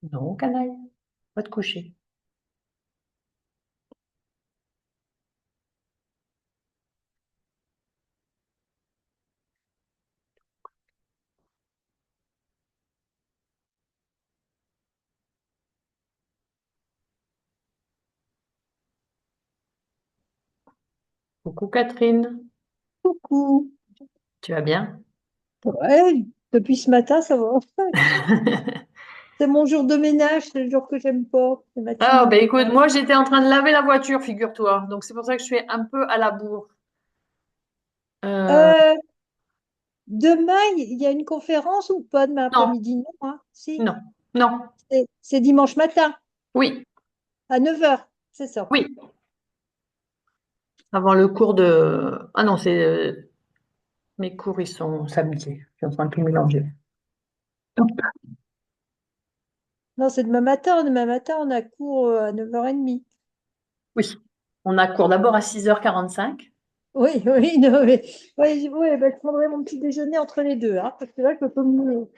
Non, canaille, va te coucher. Coucou Catherine, Coucou. tu vas bien? Ouais, depuis ce matin, ça va. C'est mon jour de ménage, c'est le jour que j'aime pas, les Ah, matinées de ben écoute, ménage. moi j'étais en train de laver la voiture, figure-toi. Donc c'est pour ça que je suis un peu à la bourre. Euh, Euh, Demain, il y a une conférence ou pas demain non, après-midi? Non, hein? Si, non, non, c'est dimanche matin oui, à 9h, c'est ça. oui. Avant le cours de... Ah non, c'est... mes cours, ils sont samedi. Je suis en train de tout mélanger. Non, c'est demain matin. Demain matin, on a cours à 9h30. Oui, on a cours d'abord à 6h45. Oui, oui, non, mais ouais, ouais, ben, je prendrai mon petit déjeuner entre les deux, hein, parce que là, je peux pas me...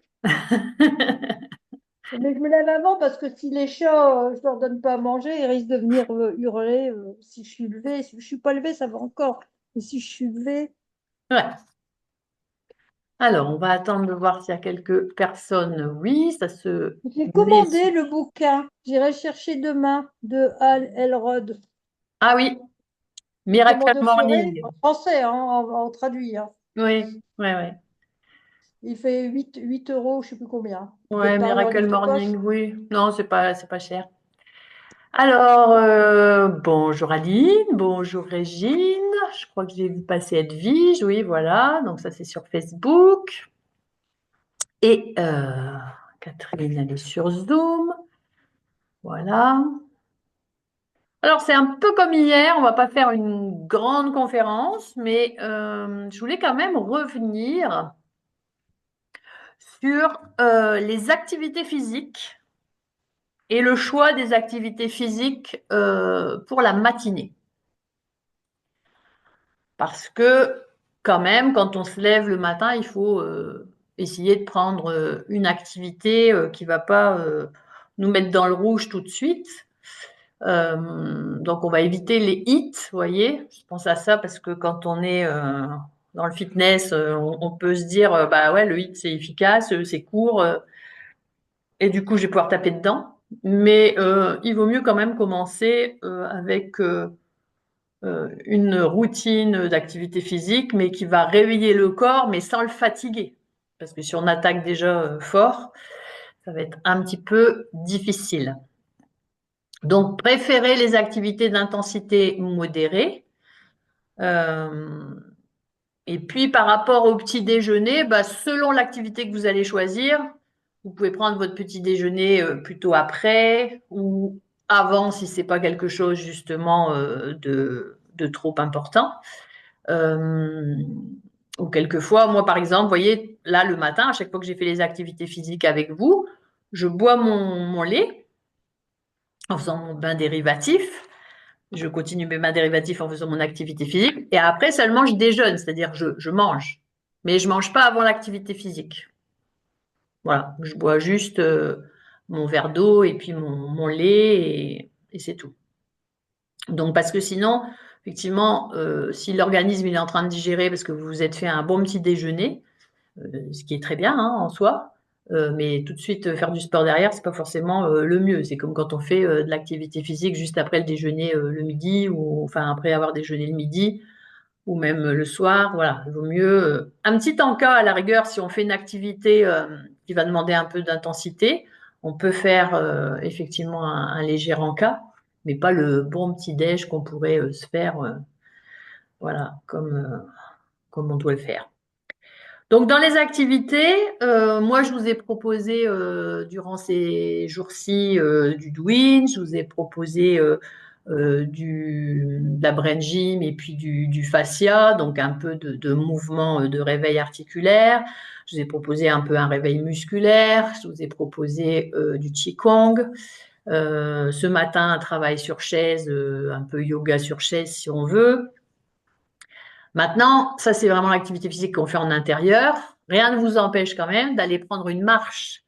Mais je me lève avant parce que si les chats, je leur donne pas à manger, ils risquent de venir hurler si je suis levée. Si je suis pas levée, ça va encore. Mais si je suis levée, Ouais. Alors, on va attendre de voir s'il y a quelques personnes. Oui, ça se j'ai met. commandé le bouquin. J'irai chercher demain de Hal Elrod. Ah oui, Je Miracle commande au furet, Morning. en français, hein, en traduit, hein. Oui, oui, oui. Il fait 8 euros, je sais plus combien. Ouais, Peut-être pas avoir une Miracle petite Morning, poche. oui. Non, c'est pas cher. Alors, bonjour Aline, bonjour Régine. Je crois que j'ai vu passer Edwige, oui, voilà. Donc ça, c'est sur Facebook. Et Catherine, elle est sur Zoom. Voilà. Alors, c'est un peu comme hier, on va pas faire une grande conférence, mais je voulais quand même revenir sur les activités physiques et le choix des activités physiques pour la matinée. Parce que quand même, quand on se lève le matin, il faut essayer de prendre une activité qui ne va pas nous mettre dans le rouge tout de suite. Donc, on va éviter les hits, vous voyez. Je pense à ça parce que quand on est dans le fitness, on peut se dire, bah ouais, le hit, c'est efficace, c'est court, et du coup, je vais pouvoir taper dedans. Mais il vaut mieux quand même commencer avec une routine d'activité physique, mais qui va réveiller le corps, mais sans le fatiguer. Parce que si on attaque déjà fort, ça va être un petit peu difficile. Donc, préférez les activités d'intensité modérée. Euh, et puis, par rapport au petit déjeuner, bah, selon l'activité que vous allez choisir, vous pouvez prendre votre petit déjeuner plutôt après ou avant si c'est pas quelque chose justement de trop important. Euh, ou quelquefois, moi par exemple, vous voyez, là le matin, à chaque fois que j'ai fait les activités physiques avec vous, je bois mon lait en faisant mon bain dérivatif. Je continue mes bains dérivatifs en faisant mon activité physique. Et après seulement, je déjeune, c'est-à-dire je mange. Mais je mange pas avant l'activité physique. Voilà, je bois juste mon verre d'eau et puis mon lait et c'est tout. Donc, parce que sinon, effectivement, si l'organisme il est en train de digérer parce que vous vous êtes fait un bon petit déjeuner, ce qui est très bien hein, en soi, mais tout de suite faire du sport derrière, c'est pas forcément le mieux. C'est comme quand on fait de l'activité physique juste après le déjeuner le midi ou enfin après avoir déjeuné le midi ou même le soir. Voilà, il vaut mieux un petit encas à la rigueur si on fait une activité qui va demander un peu d'intensité. On peut faire effectivement un léger encas, mais pas le bon petit déj qu'on pourrait se faire, voilà, comme on doit le faire. Donc, dans les activités, moi, je vous ai proposé durant ces jours-ci du Douyin, je vous ai proposé de la brain gym et puis du fascia, donc un peu de mouvement de réveil articulaire. Je vous ai proposé un peu un réveil musculaire. Je vous ai proposé du Qigong. Ce matin, un travail sur chaise, un peu yoga sur chaise si on veut. Maintenant, ça c'est vraiment l'activité physique qu'on fait en intérieur. Rien ne vous empêche quand même d'aller prendre une marche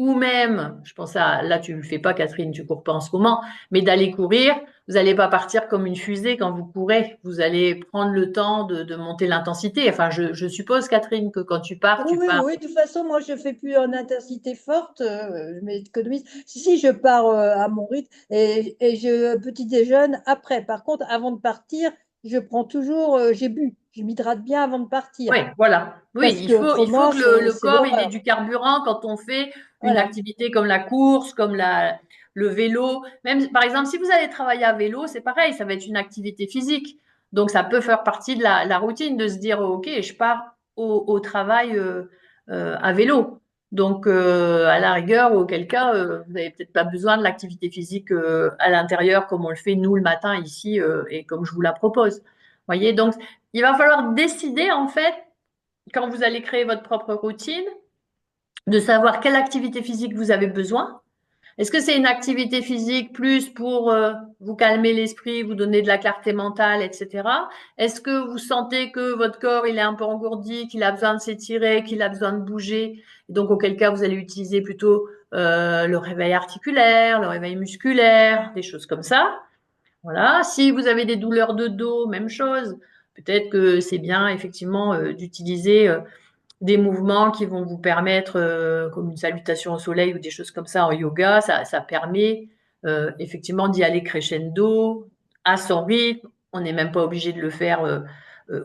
ou même, je pense à, là tu ne le fais pas Catherine, tu cours pas en ce moment, mais d'aller courir, vous n'allez pas partir comme une fusée quand vous courez, vous allez prendre le temps de monter l'intensité. Enfin, je suppose Catherine que quand Oui, tu oui, pars. oui. De toute façon, moi, je fais plus en intensité forte. Je m'économise. Si, je pars à mon rythme et je petit déjeune après. Par contre, avant de partir, je prends toujours, j'ai bu. Je m'hydrate bien avant de Oui, partir. voilà. Oui, Parce il faut qu'autrement, que le c'est corps il ait l'horreur. du carburant quand on fait une Voilà. activité comme la course, comme le vélo. Même par exemple, si vous allez travailler à vélo, c'est pareil, ça va être une activité physique. Donc ça peut faire partie de la routine de se dire, OK, je pars au travail à vélo. Donc à la rigueur, auquel cas, vous n'avez peut-être pas besoin de l'activité physique à l'intérieur comme on le fait nous le matin ici et comme je vous la propose. Voyez, donc il va falloir décider en fait quand vous allez créer votre propre routine, de savoir quelle activité physique vous avez besoin. Est-ce que c'est une activité physique plus pour vous calmer l'esprit, vous donner de la clarté mentale, etc. Est-ce que vous sentez que votre corps il est un peu engourdi, qu'il a besoin de s'étirer, qu'il a besoin de bouger? Donc auquel cas vous allez utiliser plutôt le réveil articulaire, le réveil musculaire, des choses comme ça. Voilà. Si vous avez des douleurs de dos, même chose. Peut-être que c'est bien effectivement d'utiliser des mouvements qui vont vous permettre, comme une salutation au soleil ou des choses comme ça en yoga, ça permet effectivement d'y aller crescendo, à son rythme. On n'est même pas obligé de le faire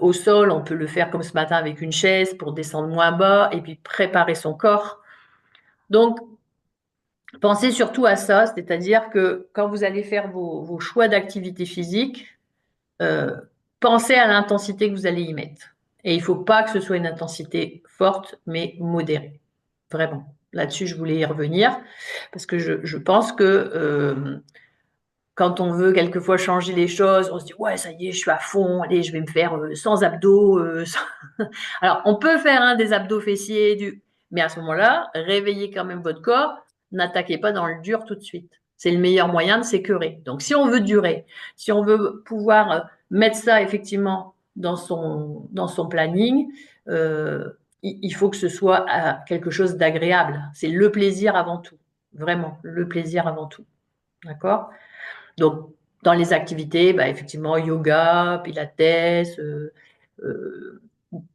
au sol, on peut le faire comme ce matin avec une chaise pour descendre moins bas et puis préparer son corps. Donc, pensez surtout à ça, c'est-à-dire que quand vous allez faire vos choix d'activité physique, euh, pensez à l'intensité que vous allez y mettre. Et il ne faut pas que ce soit une intensité forte, mais modérée. Vraiment. Là-dessus, je voulais y revenir parce que je pense que quand on veut quelquefois changer les choses, on se dit ouais, ça y est, je suis à fond, allez, je vais me faire 100 abdos. Alors, on peut faire des abdos fessiers, mais à ce moment-là, réveillez quand même votre corps, n'attaquez pas dans le dur tout de suite. C'est le meilleur moyen de s'écœurer. Donc, si on veut durer, si on veut pouvoir mettre ça effectivement dans son planning, il faut que ce soit quelque chose d'agréable. C'est le plaisir avant tout. Vraiment, le plaisir avant tout. D'accord? Donc, dans les activités, bah, effectivement, yoga, pilates, euh,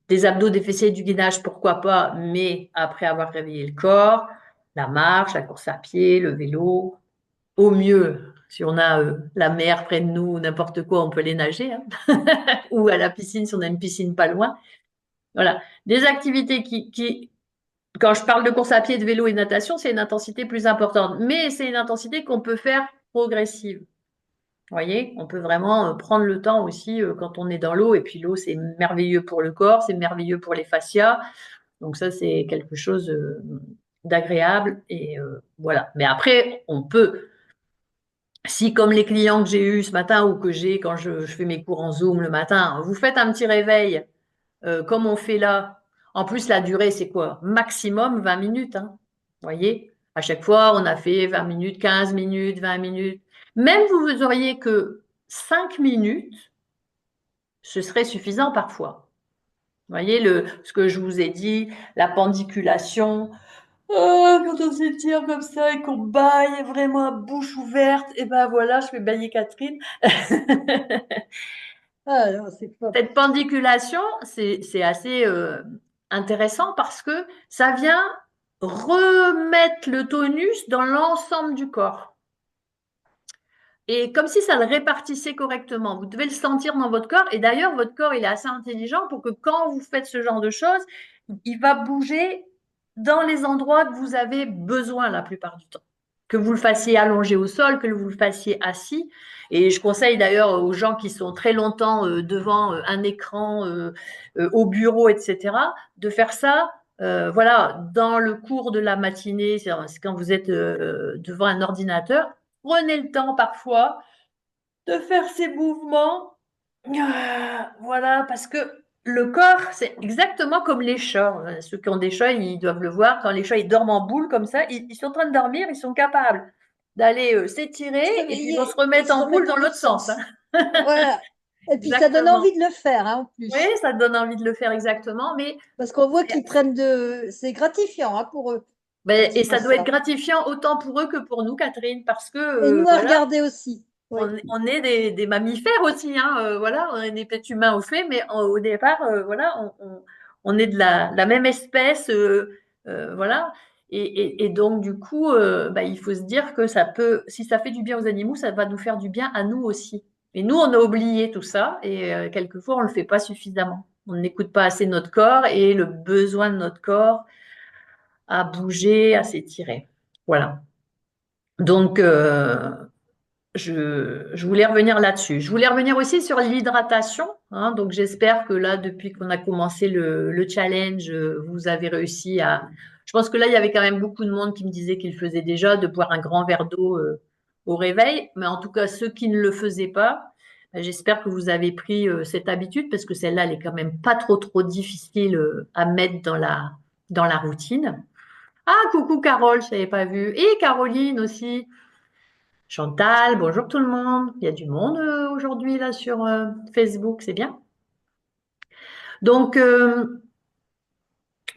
des abdos, des fessiers, du gainage, pourquoi pas, mais après avoir réveillé le corps, la marche, la course à pied, le vélo, au mieux, si on a la mer près de nous, n'importe quoi, on peut aller nager, hein. Ou à la piscine si on a une piscine pas loin. Voilà, des activités quand je parle de course à pied, de vélo et de natation, c'est une intensité plus importante, mais c'est une intensité qu'on peut faire progressive. Vous voyez, on peut vraiment prendre le temps aussi quand on est dans l'eau. Et puis l'eau, c'est merveilleux pour le corps, c'est merveilleux pour les fascias. Donc ça, c'est quelque chose d'agréable. Et voilà. Mais après, on peut, si comme les clients que j'ai eus ce matin ou que j'ai quand je fais mes cours en Zoom le matin, vous faites un petit réveil comme on fait là. En plus, la durée, c'est quoi? Maximum 20 minutes. Hein. Vous voyez? À chaque fois, on a fait 20 minutes, 15 minutes, 20 minutes. Même vous auriez que 5 minutes, ce serait suffisant parfois. Vous voyez ce que je vous ai dit, la pendiculation. Quand on s'étire comme ça et qu'on baille vraiment à bouche ouverte, et ben voilà, je vais bailler Catherine. Ah non, c'est pas Cette possible. pendiculation, c'est assez intéressant parce que ça vient remettre le tonus dans l'ensemble du corps. Et comme si ça le répartissait correctement. Vous devez le sentir dans votre corps. Et d'ailleurs, votre corps, il est assez intelligent pour que quand vous faites ce genre de choses, il va bouger dans les endroits que vous avez besoin la plupart du temps. Que vous le fassiez allongé au sol, que vous le fassiez assis. Et je conseille d'ailleurs aux gens qui sont très longtemps devant un écran, au bureau, etc., de faire ça. Voilà, dans le cours de la matinée, c'est quand vous êtes devant un ordinateur, prenez le temps parfois de faire ces mouvements. Voilà, parce que le corps, c'est exactement comme les chats. Ceux qui ont des chats, ils doivent le voir. Quand les chats, ils dorment en boule comme ça, ils sont en train de dormir, ils sont capables d'aller s'étirer Se et puis ils vont se réveiller et remettre se en boule remettre dans dans l'autre l'autre sens. Hein. sens. Voilà. Et puis ça donne Exactement. envie de le faire, hein, en Oui, plus. ça te donne envie de le faire exactement, mais Parce qu'on voit qu'ils prennent de. C'est gratifiant, hein, pour eux. Ben, C'est et pas ça doit être ça. gratifiant autant pour eux que pour nous, Catherine, parce que Et nous à voilà, regarder aussi. Oui. on est des mammifères aussi, hein, voilà, on est des petits humains au fait, mais au départ, voilà, on est de la même espèce, voilà. Et donc, du coup, bah, il faut se dire que ça peut, si ça fait du bien aux animaux, ça va nous faire du bien à nous aussi. Et nous, on a oublié tout ça, et quelquefois, on ne le fait pas suffisamment. On n'écoute pas assez notre corps et le besoin de notre corps à bouger, à s'étirer. Voilà. Donc, je voulais revenir là-dessus. Je voulais revenir aussi sur l'hydratation, hein. Donc, j'espère que là, depuis qu'on a commencé le challenge, vous avez réussi à. Je pense que là, il y avait quand même beaucoup de monde qui me disait qu'il faisait déjà de boire un grand verre d'eau au réveil. Mais en tout cas, ceux qui ne le faisaient pas, ben, j'espère que vous avez pris cette habitude parce que celle-là, elle est quand même pas trop difficile à mettre dans la routine. Ah, coucou Carole, je t'avais pas vu. Et Caroline aussi. Chantal, bonjour tout le monde. Il y a du monde aujourd'hui là sur Facebook, c'est bien. Donc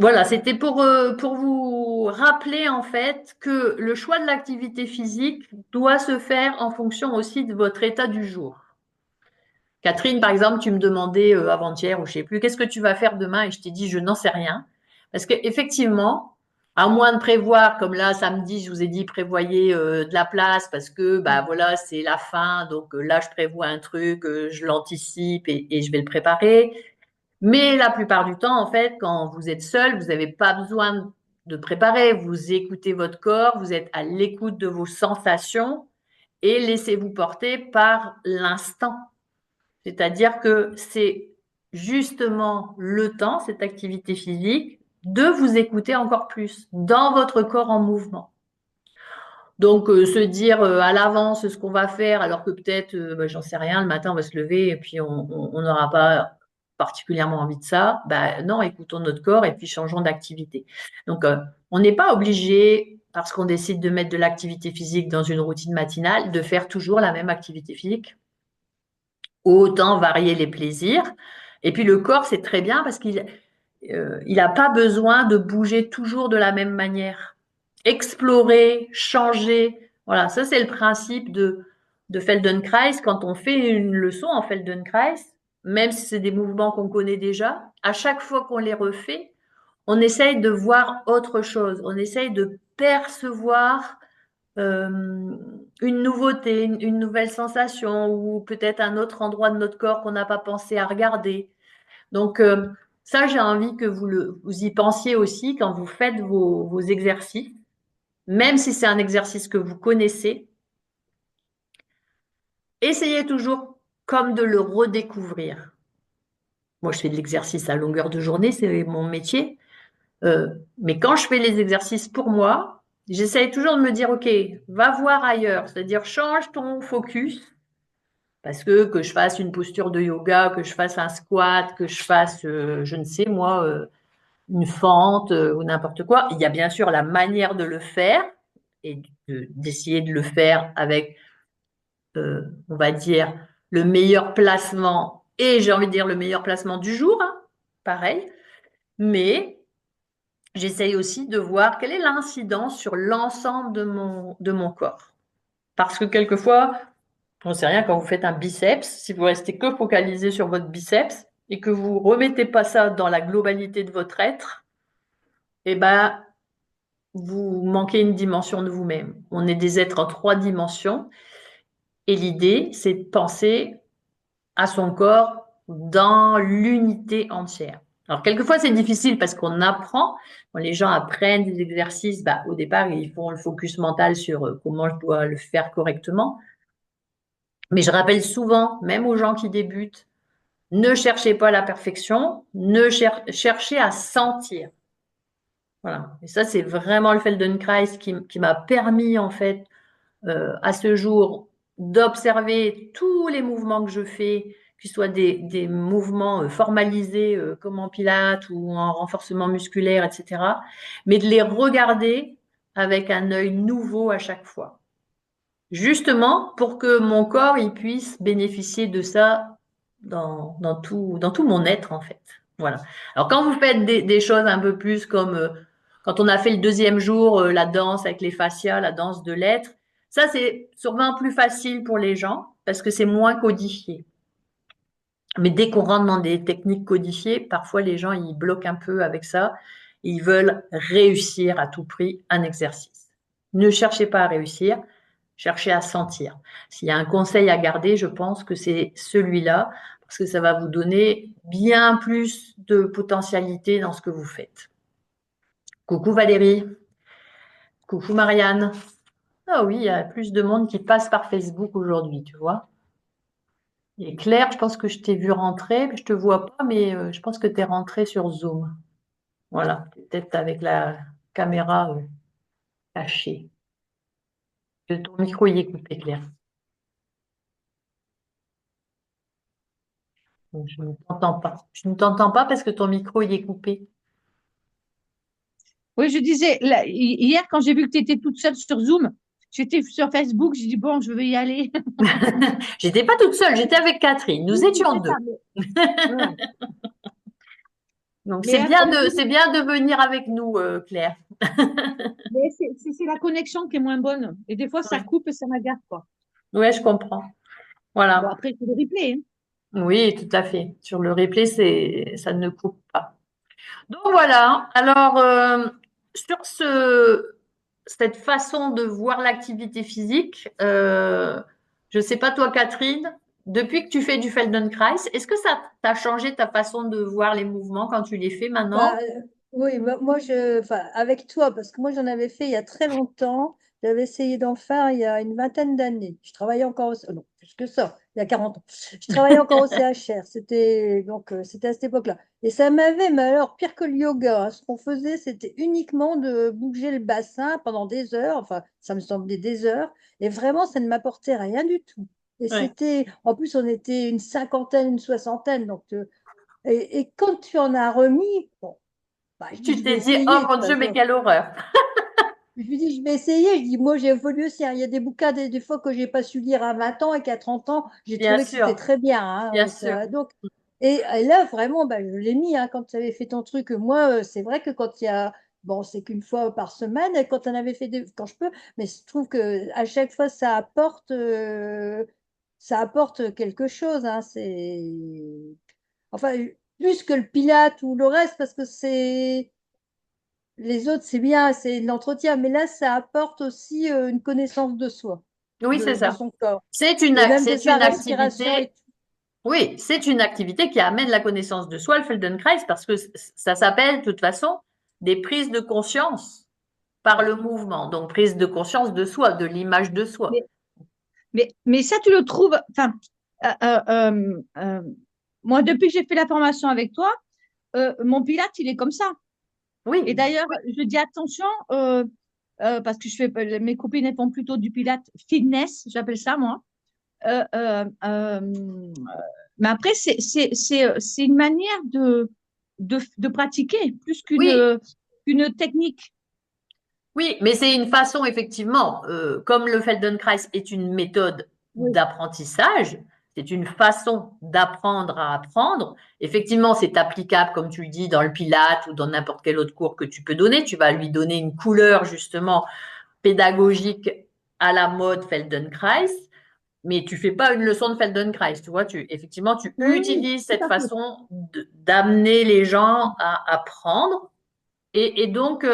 voilà, c'était pour vous rappeler en fait que le choix de l'activité physique doit se faire en fonction aussi de votre état du jour. Catherine, par exemple, tu me demandais avant-hier ou je sais plus, qu'est-ce que tu vas faire demain? Et je t'ai dit, je n'en sais rien. Parce qu'effectivement, à moins de prévoir, comme là, samedi, je vous ai dit, prévoyez de la place parce que, bah voilà, c'est la fin. Donc là, je prévois un truc, je l'anticipe et je vais le préparer. Mais la plupart du temps, en fait, quand vous êtes seul, vous n'avez pas besoin de préparer. Vous écoutez votre corps, vous êtes à l'écoute de vos sensations et laissez-vous porter par l'instant. C'est-à-dire que c'est justement le temps, cette activité physique, de vous écouter encore plus dans votre corps en mouvement. Donc, se dire à l'avance ce qu'on va faire, alors que peut-être, bah, j'en sais rien, le matin on va se lever et puis on n'aura pas particulièrement envie de ça. Bah, non, écoutons notre corps et puis changeons d'activité. Donc, on n'est pas obligé, parce qu'on décide de mettre de l'activité physique dans une routine matinale, de faire toujours la même activité physique. Autant varier les plaisirs. Et puis le corps, c'est très bien parce qu'il il n'a pas besoin de bouger toujours de la même manière. Explorer, changer. Voilà, ça c'est le principe de Feldenkrais. Quand on fait une leçon en Feldenkrais, même si c'est des mouvements qu'on connaît déjà, à chaque fois qu'on les refait, on essaye de voir autre chose. On essaye de percevoir euh, une nouveauté, une nouvelle sensation ou peut-être un autre endroit de notre corps qu'on n'a pas pensé à regarder. Donc, ça, j'ai envie que vous y pensiez aussi quand vous faites vos exercices, même si c'est un exercice que vous connaissez. Essayez toujours comme de le redécouvrir. Moi, je fais de l'exercice à longueur de journée, c'est mon métier. Mais quand je fais les exercices pour moi, j'essaye toujours de me dire, OK, va voir ailleurs, c'est-à-dire change ton focus. Parce que je fasse une posture de yoga, que je fasse un squat, que je fasse, je ne sais moi, une fente ou n'importe quoi, il y a bien sûr la manière de le faire et d'essayer de le faire avec, on va dire, le meilleur placement et j'ai envie de dire le meilleur placement du jour, hein, pareil. Mais j'essaye aussi de voir quelle est l'incidence sur l'ensemble de mon corps. Parce que quelquefois, on ne sait rien quand vous faites un biceps, si vous restez que focalisé sur votre biceps et que vous remettez pas ça dans la globalité de votre être, eh ben, vous manquez une dimension de vous-même. On est des êtres en 3 dimensions et l'idée, c'est de penser à son corps dans l'unité entière. Alors, quelquefois, c'est difficile parce qu'on apprend. Quand les gens apprennent des exercices, bah, au départ, ils font le focus mental sur comment je dois le faire correctement. Mais je rappelle souvent, même aux gens qui débutent, ne cherchez pas la perfection, ne cherchez à sentir. Voilà. Et ça, c'est vraiment le Feldenkrais qui m'a permis, en fait, à ce jour, d'observer tous les mouvements que je fais, qu'ils soient des mouvements formalisés comme en pilates ou en renforcement musculaire, etc., mais de les regarder avec un œil nouveau à chaque fois. Justement pour que mon corps il puisse bénéficier de ça dans tout mon être, en fait. Voilà. Alors, quand vous faites des choses un peu plus comme Quand on a fait le deuxième jour, la danse avec les fascias, la danse de l'être, ça c'est sûrement plus facile pour les gens parce que c'est moins codifié. Mais dès qu'on rentre dans des techniques codifiées, parfois les gens ils bloquent un peu avec ça. Ils veulent réussir à tout prix un exercice. Ne cherchez pas à réussir, cherchez à sentir. S'il y a un conseil à garder, je pense que c'est celui-là parce que ça va vous donner bien plus de potentialité dans ce que vous faites. Coucou Valérie, coucou Marianne. Ah oui, il y a plus de monde qui passe par Facebook aujourd'hui, tu vois. Et Claire, je pense que je t'ai vu rentrer, mais je te vois pas, mais je pense que tu es rentrée sur Zoom. Voilà, peut-être avec la caméra cachée. Ton micro il est coupé, Claire. Donc, je ne t'entends pas. Je ne t'entends pas parce que ton micro il est coupé. Oui, je disais, hier, quand j'ai vu que tu étais toute seule sur Zoom, j'étais sur Facebook, j'ai dit, bon, je vais y aller. J'étais pas toute seule, j'étais avec Catherine. Nous Oui, oui, étions c'est ça. deux. Voilà. Donc Mais, c'est bien de venir avec nous, Claire. mais c'est la connexion qui est moins bonne. Et des fois, ça Oui, coupe et ça m'agace, quoi. ouais, je comprends. Bon, Voilà. après, c'est le replay, hein. Oui, tout à fait. Sur le replay, ça ne coupe pas. Donc voilà. Alors, sur cette façon de voir l'activité physique, je ne sais pas toi, Catherine, depuis que tu fais du Feldenkrais, est-ce que ça t'a changé ta façon de voir les mouvements quand tu les fais Bah, maintenant? oui, moi, enfin, avec toi, parce que moi, j'en avais fait il y a très longtemps. J'avais essayé d'en faire il y a une vingtaine d'années. Je travaillais encore non, plus que ça, il y a 40 ans. Je travaillais encore au CHR. C'était à cette époque-là. Et ça m'avait, mais alors, pire que le yoga, hein. Ce qu'on faisait, c'était uniquement de bouger le bassin pendant des heures. Enfin, ça me semblait des heures. Et vraiment, ça ne m'apportait rien du tout. Et Ouais. en plus, on était une cinquantaine, une soixantaine. Et quand tu en as remis, bon, bah, je dis, Tu je vais t'es dit, oh essayer. De toute mon Dieu, mais façon. quelle horreur. Je lui dis, je vais essayer. Je dis, moi, j'ai évolué aussi, hein. Il y a des bouquins, des fois, que j'ai pas su lire à 20 ans et qu'à 30 ans, j'ai Bien trouvé que c'était sûr, très bien, hein. bien sûr. Et là, vraiment, bah, je l'ai mis, hein, quand tu avais fait ton truc. Moi, c'est vrai que quand il y a. Bon, c'est qu'une fois par semaine, et quand on avait fait quand je peux, mais je trouve que à chaque fois, ça apporte quelque chose, hein. Enfin, plus que le Pilate ou le reste, parce que les autres, c'est bien, c'est de l'entretien, mais là, ça apporte aussi une connaissance de soi, Oui, c'est de ça. son corps, et même de C'est sa une respiration et activité, tout. oui, c'est une activité qui amène la connaissance de soi, le Feldenkrais, parce que ça s'appelle, de toute façon, des prises de conscience par Ouais. le mouvement. Donc, prise de conscience de soi, de l'image de soi. Mais, mais ça, tu le trouves, enfin, euh, euh, euh, moi, depuis que j'ai fait la formation avec toi, mon pilates, il est comme ça. Et Oui, d'ailleurs, je dis attention, parce que mes copines elles font plutôt du pilates fitness, j'appelle ça moi. Euh, euh, euh, mais après, c'est une manière de pratiquer plus oui, qu'une technique. oui, mais c'est une façon, effectivement, comme le Feldenkrais est une méthode Oui. d'apprentissage, c'est une façon d'apprendre à apprendre. Effectivement, c'est applicable, comme tu le dis, dans le Pilate ou dans n'importe quel autre cours que tu peux donner. Tu vas lui donner une couleur, justement, pédagogique à la mode Feldenkrais, mais tu fais pas une leçon de Feldenkrais. Tu vois, effectivement, tu Oui, oui, utilises tout cette à fait. façon d'amener les gens à apprendre. Et donc,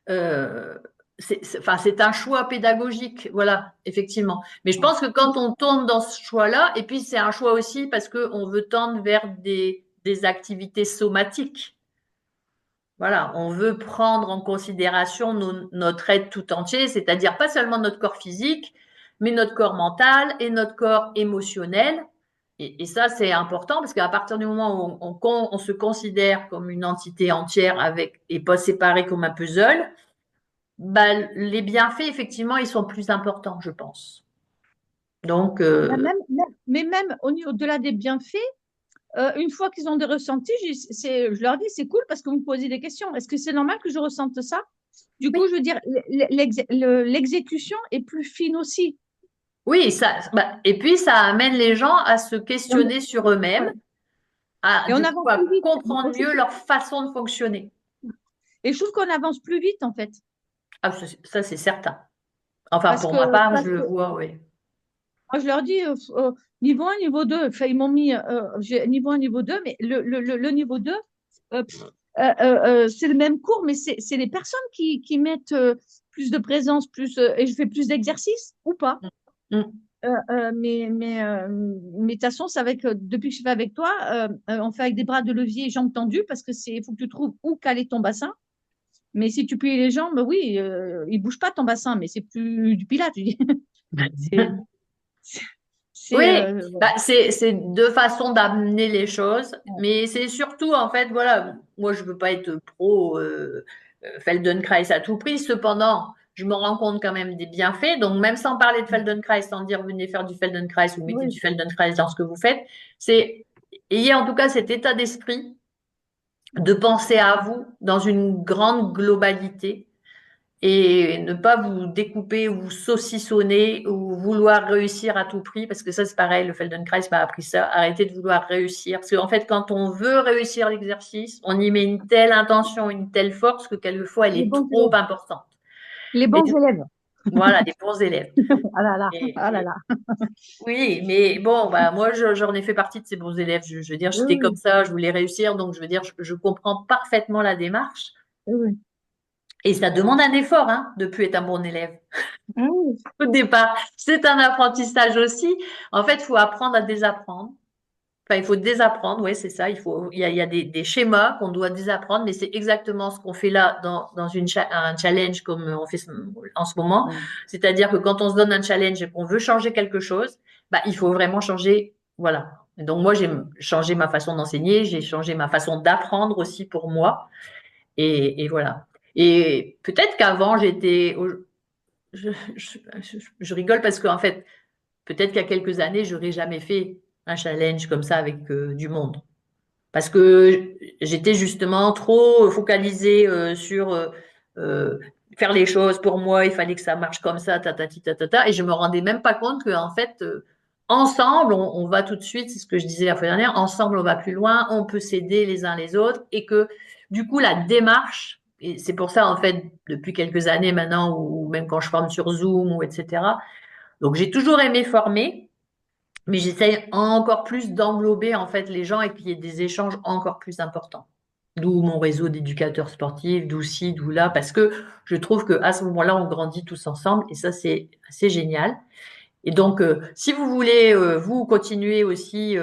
euh, enfin, c'est un choix pédagogique, voilà, effectivement. Mais je pense que quand on tourne dans ce choix-là, et puis c'est un choix aussi parce qu'on veut tendre vers des activités somatiques. Voilà, on veut prendre en considération notre être tout entier, c'est-à-dire pas seulement notre corps physique, mais notre corps mental et notre corps émotionnel. Et ça, c'est important parce qu'à partir du moment où on se considère comme une entité entière avec et pas séparée comme un puzzle, bah, les bienfaits, effectivement, ils sont plus importants, je pense. Donc, Mais même au-delà des bienfaits, une fois qu'ils ont des ressentis, je leur dis, c'est cool parce que vous me posez des questions. Est-ce que c'est normal que je ressente ça? Du coup, oui, je veux dire, l'exécution est plus fine aussi. oui, et puis ça amène les gens à se Et on, questionner sur eux-mêmes, ouais. Et on du coup, avance à plus vite. comprendre mieux leur façon de fonctionner. Et je trouve qu'on avance plus vite, en fait. Ah, ça, c'est certain. Enfin, Parce pour que, ma part, je parce le que vois, oui. moi, je leur dis niveau 1, niveau 2. Enfin, ils m'ont mis niveau 1, niveau 2, mais le niveau 2, euh, pff, c'est le même cours, mais c'est les personnes qui mettent plus de présence, et je fais plus d'exercices ou pas. Mm. Mais de toute façon, c'est depuis que je fais avec toi, on fait avec des bras de levier et jambes tendues parce que il faut que tu trouves où caler ton bassin. Mais si tu plies les jambes, oui, il bouge pas ton bassin, mais c'est plus du pilates. Je dis. C'est, c'est, Oui, voilà. bah, c'est deux façons d'amener les choses, mais c'est surtout, en fait, voilà, moi, je veux pas être pro Feldenkrais à tout prix. Cependant, je me rends compte quand même des bienfaits. Donc, même sans parler de Feldenkrais, sans dire venez faire du Feldenkrais ou mettez Oui. du Feldenkrais dans ce que vous faites, c'est ayez en tout cas cet état d'esprit de penser à vous dans une grande globalité et ne pas vous découper ou vous saucissonner ou vouloir réussir à tout prix, parce que ça, c'est pareil, le Feldenkrais m'a appris ça. Arrêtez de vouloir réussir. Parce qu'en fait, quand on veut réussir l'exercice, on y met une telle intention, une telle force que quelquefois, elle Les est bons trop élèves. importante. Les Et bons du coup, élèves. voilà, des bons élèves. Ah là là, ah là Et là. oui, mais bon, bah, moi, j'en ai fait partie de ces bons élèves. Je veux dire, Oui, j'étais comme oui, ça, je voulais réussir, donc je veux dire, je comprends parfaitement la démarche. oui, oui. Et ça demande un effort, hein, de plus être un bon élève. Ah oui. Au départ, c'est un apprentissage aussi. En fait, il faut apprendre à désapprendre. Enfin, il faut désapprendre, oui, c'est ça. Il y a des schémas qu'on doit désapprendre, mais c'est exactement ce qu'on fait là dans un challenge comme on fait en ce moment. Ouais. C'est-à-dire que quand on se donne un challenge et qu'on veut changer quelque chose, bah, il faut vraiment changer. Voilà. Et donc, moi, j'ai changé ma façon d'enseigner, j'ai changé ma façon d'apprendre aussi pour moi. Et voilà. Et peut-être qu'avant, je rigole parce qu'en fait, peut-être qu'il y a quelques années, j'aurais jamais fait un challenge comme ça avec du monde. Parce que j'étais justement trop focalisée sur euh, faire les choses pour moi, il fallait que ça marche comme ça, ta, et je me rendais même pas compte qu'en fait, ensemble, on va tout de suite, c'est ce que je disais la fois dernière, ensemble, on va plus loin, on peut s'aider les uns les autres, et que du coup, la démarche, et c'est pour ça, en fait, depuis quelques années maintenant, ou même quand je forme sur Zoom, ou etc., donc j'ai toujours aimé former, mais j'essaye encore plus d'englober en fait les gens et qu'il y ait des échanges encore plus importants. D'où mon réseau d'éducateurs sportifs, d'où ci, d'où là, parce que je trouve qu'à ce moment-là, on grandit tous ensemble et ça, c'est assez génial. Et donc, si vous voulez, vous continuer aussi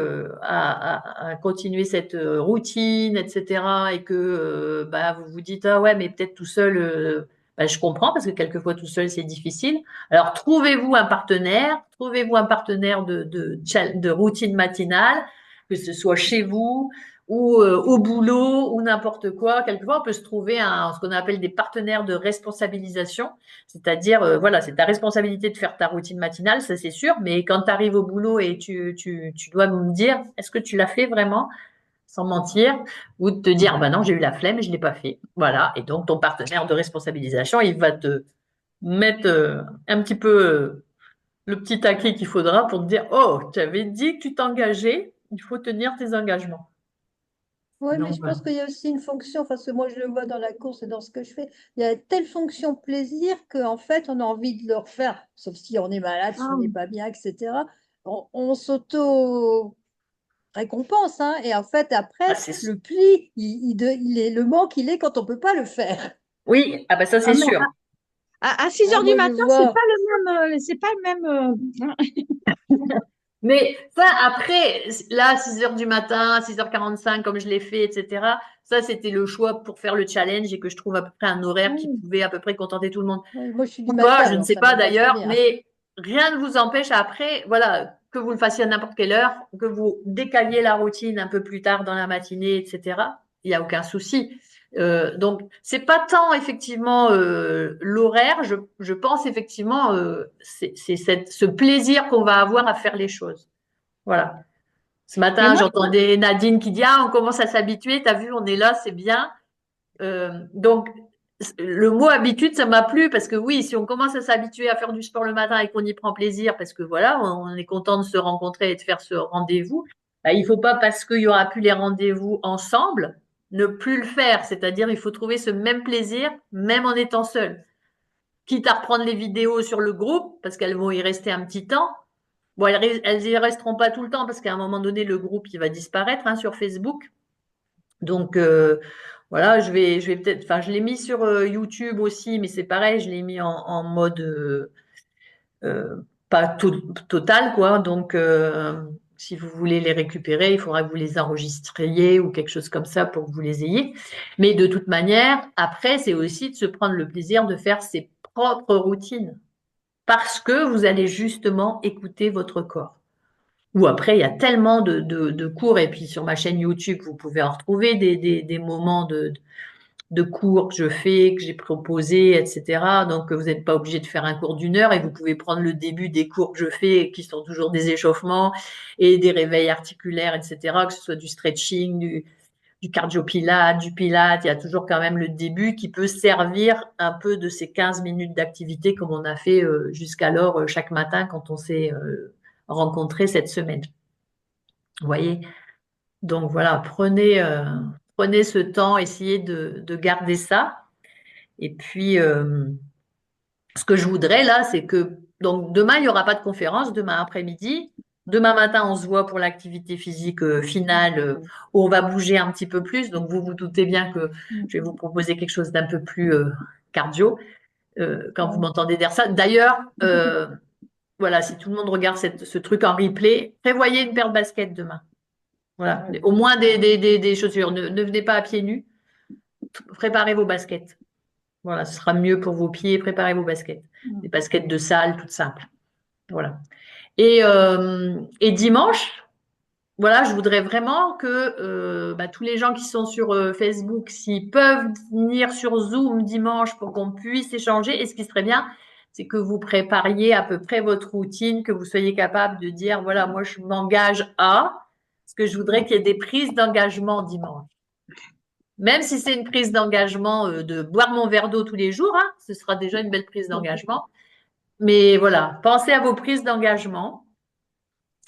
à continuer cette routine, etc., et que bah, vous vous dites, ah ouais, mais peut-être tout seul, bah, je comprends, parce que quelquefois tout seul, c'est difficile. Alors, trouvez-vous un partenaire de routine matinale, que ce soit chez vous ou au boulot ou n'importe quoi. Quelquefois, on peut se trouver ce qu'on appelle des partenaires de responsabilisation. C'est-à-dire, voilà, c'est ta responsabilité de faire ta routine matinale, ça c'est sûr, mais quand tu arrives au boulot et tu dois me dire, est-ce que tu l'as fait vraiment, sans mentir, ou de te dire, bah non, j'ai eu la flemme et je ne l'ai pas fait. Voilà, et donc ton partenaire de responsabilisation, il va te mettre un petit peu le petit taquet qu'il faudra pour te dire, oh, tu avais dit que tu t'engageais, il faut tenir tes engagements. Oui, mais Donc, je voilà. pense qu'il y a aussi une fonction, parce que moi je le vois dans la course et dans ce que je fais, il y a telle fonction plaisir qu'en fait on a envie de le refaire, sauf si on est malade, si on n'est Ah, pas bien, etc. On s'auto-récompense, hein, et en fait Ah, après, le pli, il est le manque, il est quand on ne peut pas le faire. Oui, ah bah ça c'est mais sûr. à 6 Hein, heures du moi je matin, c'est pas vois. le même, c'est pas le même. Mais ça, après, là, 6 heures du matin, 6h45, comme je l'ai fait, etc., ça, c'était le choix pour faire le challenge et que je trouve à peu près un horaire qui Oui, pouvait à peu près contenter tout le monde. Oui, moi je suis du Ou pas, matin, je ne alors sais ça pas me va très d'ailleurs, bien. mais rien ne vous empêche après, voilà, que vous le fassiez à n'importe quelle heure, que vous décaliez la routine un peu plus tard dans la matinée, etc. Il n'y a aucun souci. Donc, c'est pas tant effectivement l'horaire, je pense effectivement c'est ce plaisir qu'on va avoir à faire les choses. Voilà. Ce mais matin, moi, j'entendais Nadine qui dit, ah, on commence à s'habituer, t'as vu, on est là, c'est bien. Donc, le mot habitude, ça m'a plu parce que oui, si on commence à s'habituer à faire du sport le matin et qu'on y prend plaisir, parce que voilà, on est content de se rencontrer et de faire ce rendez-vous, bah, il faut pas parce qu'il y aura plus les rendez-vous ensemble. ne plus le faire. C'est-à-dire, il faut trouver ce même plaisir, même en étant seul. Quitte à reprendre les vidéos sur le groupe, parce qu'elles vont y rester un petit temps. Bon, elles y resteront pas tout le temps, parce qu'à un moment donné, le groupe, il va disparaître hein, sur Facebook. Donc, voilà, je vais peut-être, enfin, je l'ai mis sur YouTube aussi, mais c'est pareil, je l'ai mis en mode euh, pas total, quoi. Donc, si vous voulez les récupérer, il faudra que vous les enregistriez ou quelque chose comme ça pour que vous les ayez. Mais de toute manière, après, c'est aussi de se prendre le plaisir de faire ses propres routines parce que vous allez justement écouter votre corps. Ou après, il y a tellement de cours, et puis sur ma chaîne YouTube, vous pouvez en retrouver des moments de cours que je fais, que j'ai proposés, etc. Donc, vous n'êtes pas obligé de faire un cours d'1 heure et vous pouvez prendre le début des cours que je fais, qui sont toujours des échauffements et des réveils articulaires, etc., que ce soit du stretching, du cardio-pilate, du pilate, il y a toujours quand même le début qui peut servir un peu de ces 15 minutes d'activité comme on a fait jusqu'alors chaque matin quand on s'est rencontrés cette semaine. Vous voyez? Donc voilà, prenez ce temps, essayez de garder ça. Et puis, ce que je voudrais là, c'est que donc demain, il n'y aura pas de conférence, demain après-midi. Demain matin, on se voit pour l'activité physique finale où on va bouger un petit peu plus. Donc, vous vous doutez bien que je vais vous proposer quelque chose d'un peu plus cardio quand vous m'entendez dire ça. D'ailleurs, voilà, si tout le monde regarde ce truc en replay, prévoyez une paire de baskets demain. Voilà, au moins des chaussures. Ne venez pas à pieds nus. Préparez vos baskets. Voilà, ce sera mieux pour vos pieds. Préparez vos baskets. Des baskets de salle, toutes simples. Voilà. Et dimanche, voilà, je voudrais vraiment que tous les gens qui sont sur Facebook, s'ils peuvent venir sur Zoom dimanche pour qu'on puisse échanger. Et ce qui serait bien, c'est que vous prépariez à peu près votre routine, que vous soyez capable de dire, voilà, moi, je m'engage à, parce que je voudrais qu'il y ait des prises d'engagement dimanche. Même si c'est une prise d'engagement de boire mon verre d'eau tous les jours, hein, ce sera déjà une belle prise d'engagement. Mais voilà, pensez à vos prises d'engagement.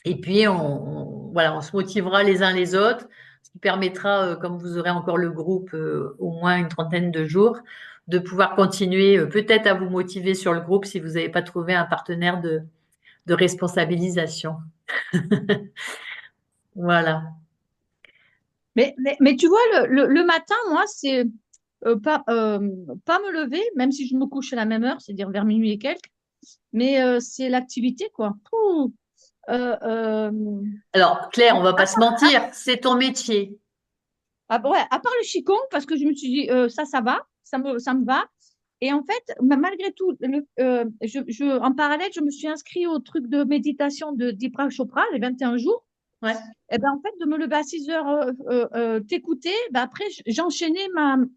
Et puis, voilà, on se motivera les uns les autres, ce qui permettra, comme vous aurez encore le groupe au moins une trentaine de jours, de pouvoir continuer peut-être à vous motiver sur le groupe si vous n'avez pas trouvé un partenaire de responsabilisation. Voilà. Mais tu vois, le matin, moi, c'est pas me lever, même si je me couche à la même heure, c'est-à-dire vers minuit et quelques, mais c'est l'activité, quoi. Pouh. Euh, Alors, Claire, on va pas se mentir, c'est ton métier. ouais, à part le Qigong, parce que je me suis dit, ça va, ça me va. Et en fait, malgré tout, en parallèle, je me suis inscrite au truc de méditation de Deepak Chopra, les 21 jours. Ouais. Et ben, en fait, de me lever à 6 heures, t'écouter, ben après, j'enchaînais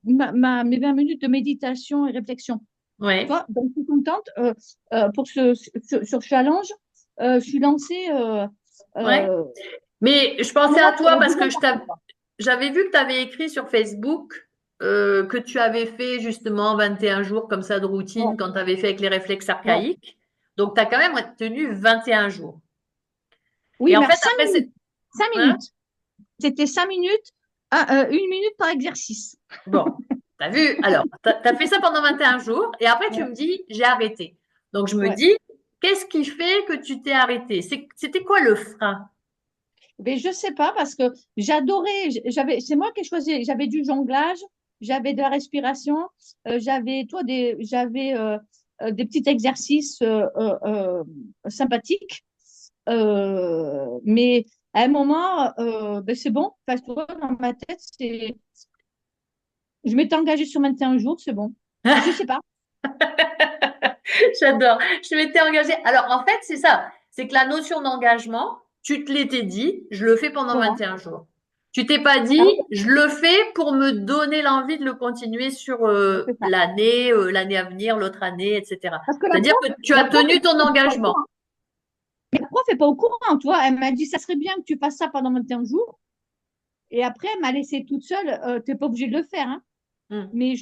mes 20 minutes de méditation et réflexion. Ouais. Tu vois, donc, je suis contente pour ce challenge. Je suis lancée. Ouais. Mais je pensais à toi parce que j'avais vu que tu avais écrit sur Facebook que tu avais fait justement 21 jours comme ça de routine quand tu avais fait avec les réflexes archaïques. Donc, tu as quand même tenu 21 jours. Oui, et en mais fait, 5 après, minutes. 5 Hein minutes. C'était 5 minutes, 1 minute par exercice. Bon, tu as vu. Alors, tu as fait ça pendant 21 jours et après, tu me dis, j'ai arrêté. Donc, je me Ouais. dis, qu'est-ce qui fait que tu t'es arrêté? C'était quoi le frein? Mais je sais pas parce que j'adorais, c'est moi qui ai choisi, j'avais du jonglage, j'avais de la respiration, j'avais des petits exercices sympathiques. Mais à un moment, ben c'est bon, parce que dans ma tête, je m'étais engagée sur 21 jours, c'est bon. Je sais pas. J'adore. Je m'étais engagée. Alors, en fait, c'est ça. C'est que la notion d'engagement, tu te l'étais dit, je le fais pendant Voilà. 21 jours. Tu t'es pas Ah dit, oui, je le fais pour me donner l'envie de le continuer sur c'est ça. l'année à venir, l'autre année, etc. Parce que C'est-à-dire que tu as tenu ton engagement. la prof est pas au courant, tu vois. Elle m'a dit, ça serait bien que tu fasses ça pendant 21 jours. Et après, elle m'a laissée toute seule. Tu n'es pas obligée de le faire, hein. Hmm. Mais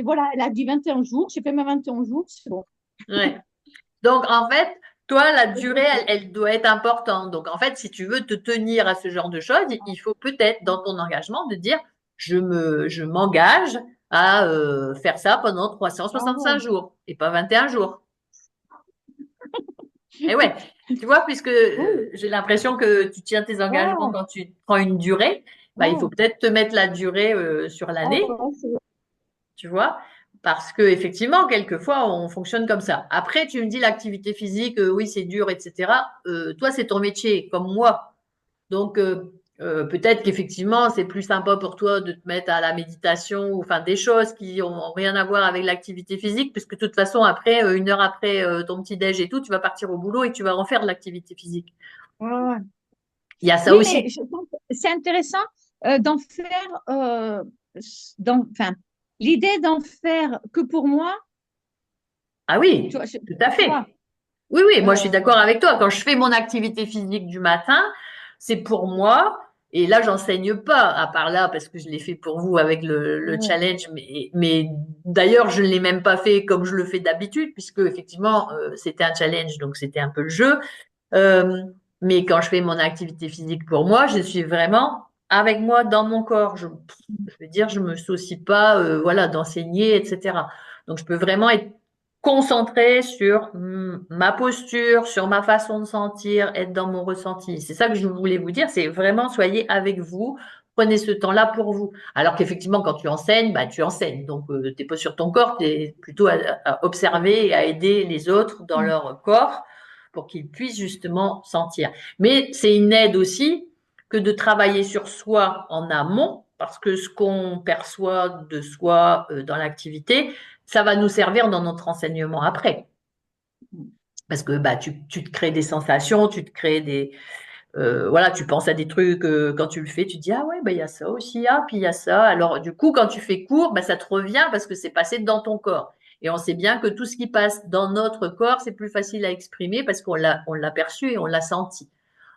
voilà, elle a dit 21 jours. J'ai fait mes 21 jours, c'est bon. Ouais. Donc, en fait, toi, la durée, elle doit être importante. Donc, en fait, si tu veux te tenir à ce genre de choses, il faut peut-être, dans ton engagement, de dire, je m'engage à faire ça pendant Oh, 365 jours et pas 21 jours. Et ouais, tu vois, puisque cool. j'ai l'impression que tu tiens tes engagements Oh, quand tu prends une durée, bah, il faut oh, peut-être te mettre la durée sur oh, l'année, oh, tu vois, parce que effectivement, quelquefois, on fonctionne comme ça. Après, tu me dis l'activité physique, oui, c'est dur, etc. Toi, c'est ton métier, comme moi. Donc, peut-être qu'effectivement, c'est plus sympa pour toi de te mettre à la méditation ou enfin des choses qui ont rien à voir avec l'activité physique, puisque de toute façon, après, 1 heure après ton petit-déj et tout, tu vas partir au boulot et tu vas en faire de l'activité physique. oh. Il y a ça Oui, mais aussi. je pense que c'est intéressant d'en faire, enfin, l'idée d'en faire que pour moi, Ah oui, tu vois, tout à tu vois, fait. Oui, oui, moi je suis euh, d'accord avec toi. Quand je fais mon activité physique du matin, c'est pour moi. Et là, j'enseigne pas, à part là, parce que je l'ai fait pour vous avec le ouais, challenge. Mais d'ailleurs, je ne l'ai même pas fait comme je le fais d'habitude, puisque effectivement, c'était un challenge, donc c'était un peu le jeu. Euh, mais quand je fais mon activité physique pour moi, je suis vraiment avec moi dans mon corps. Je veux dire, je me soucie pas, voilà, d'enseigner, etc. Donc, je peux vraiment être concentrée sur ma posture, sur ma façon de sentir, être dans mon ressenti. C'est ça que je voulais vous dire. C'est vraiment soyez avec vous. Prenez ce temps-là pour vous. Alors qu'effectivement, quand tu enseignes, bah, tu enseignes. Donc, t'es pas sur ton corps, tu es plutôt à observer et à aider les autres dans leur corps pour qu'ils puissent justement sentir. Mais c'est une aide aussi que de travailler sur soi en amont, parce que ce qu'on perçoit de soi dans l'activité, ça va nous servir dans notre enseignement après. Parce que bah, tu te crées des sensations, tu te crées des... voilà, tu penses à des trucs, quand tu le fais, tu te dis, ah ouais, bah, il y a ça aussi, ah, puis il y a ça. Alors, du coup, quand tu fais court, bah, ça te revient parce que c'est passé dans ton corps. Et on sait bien que tout ce qui passe dans notre corps, c'est plus facile à exprimer parce on l'a perçu et on l'a senti.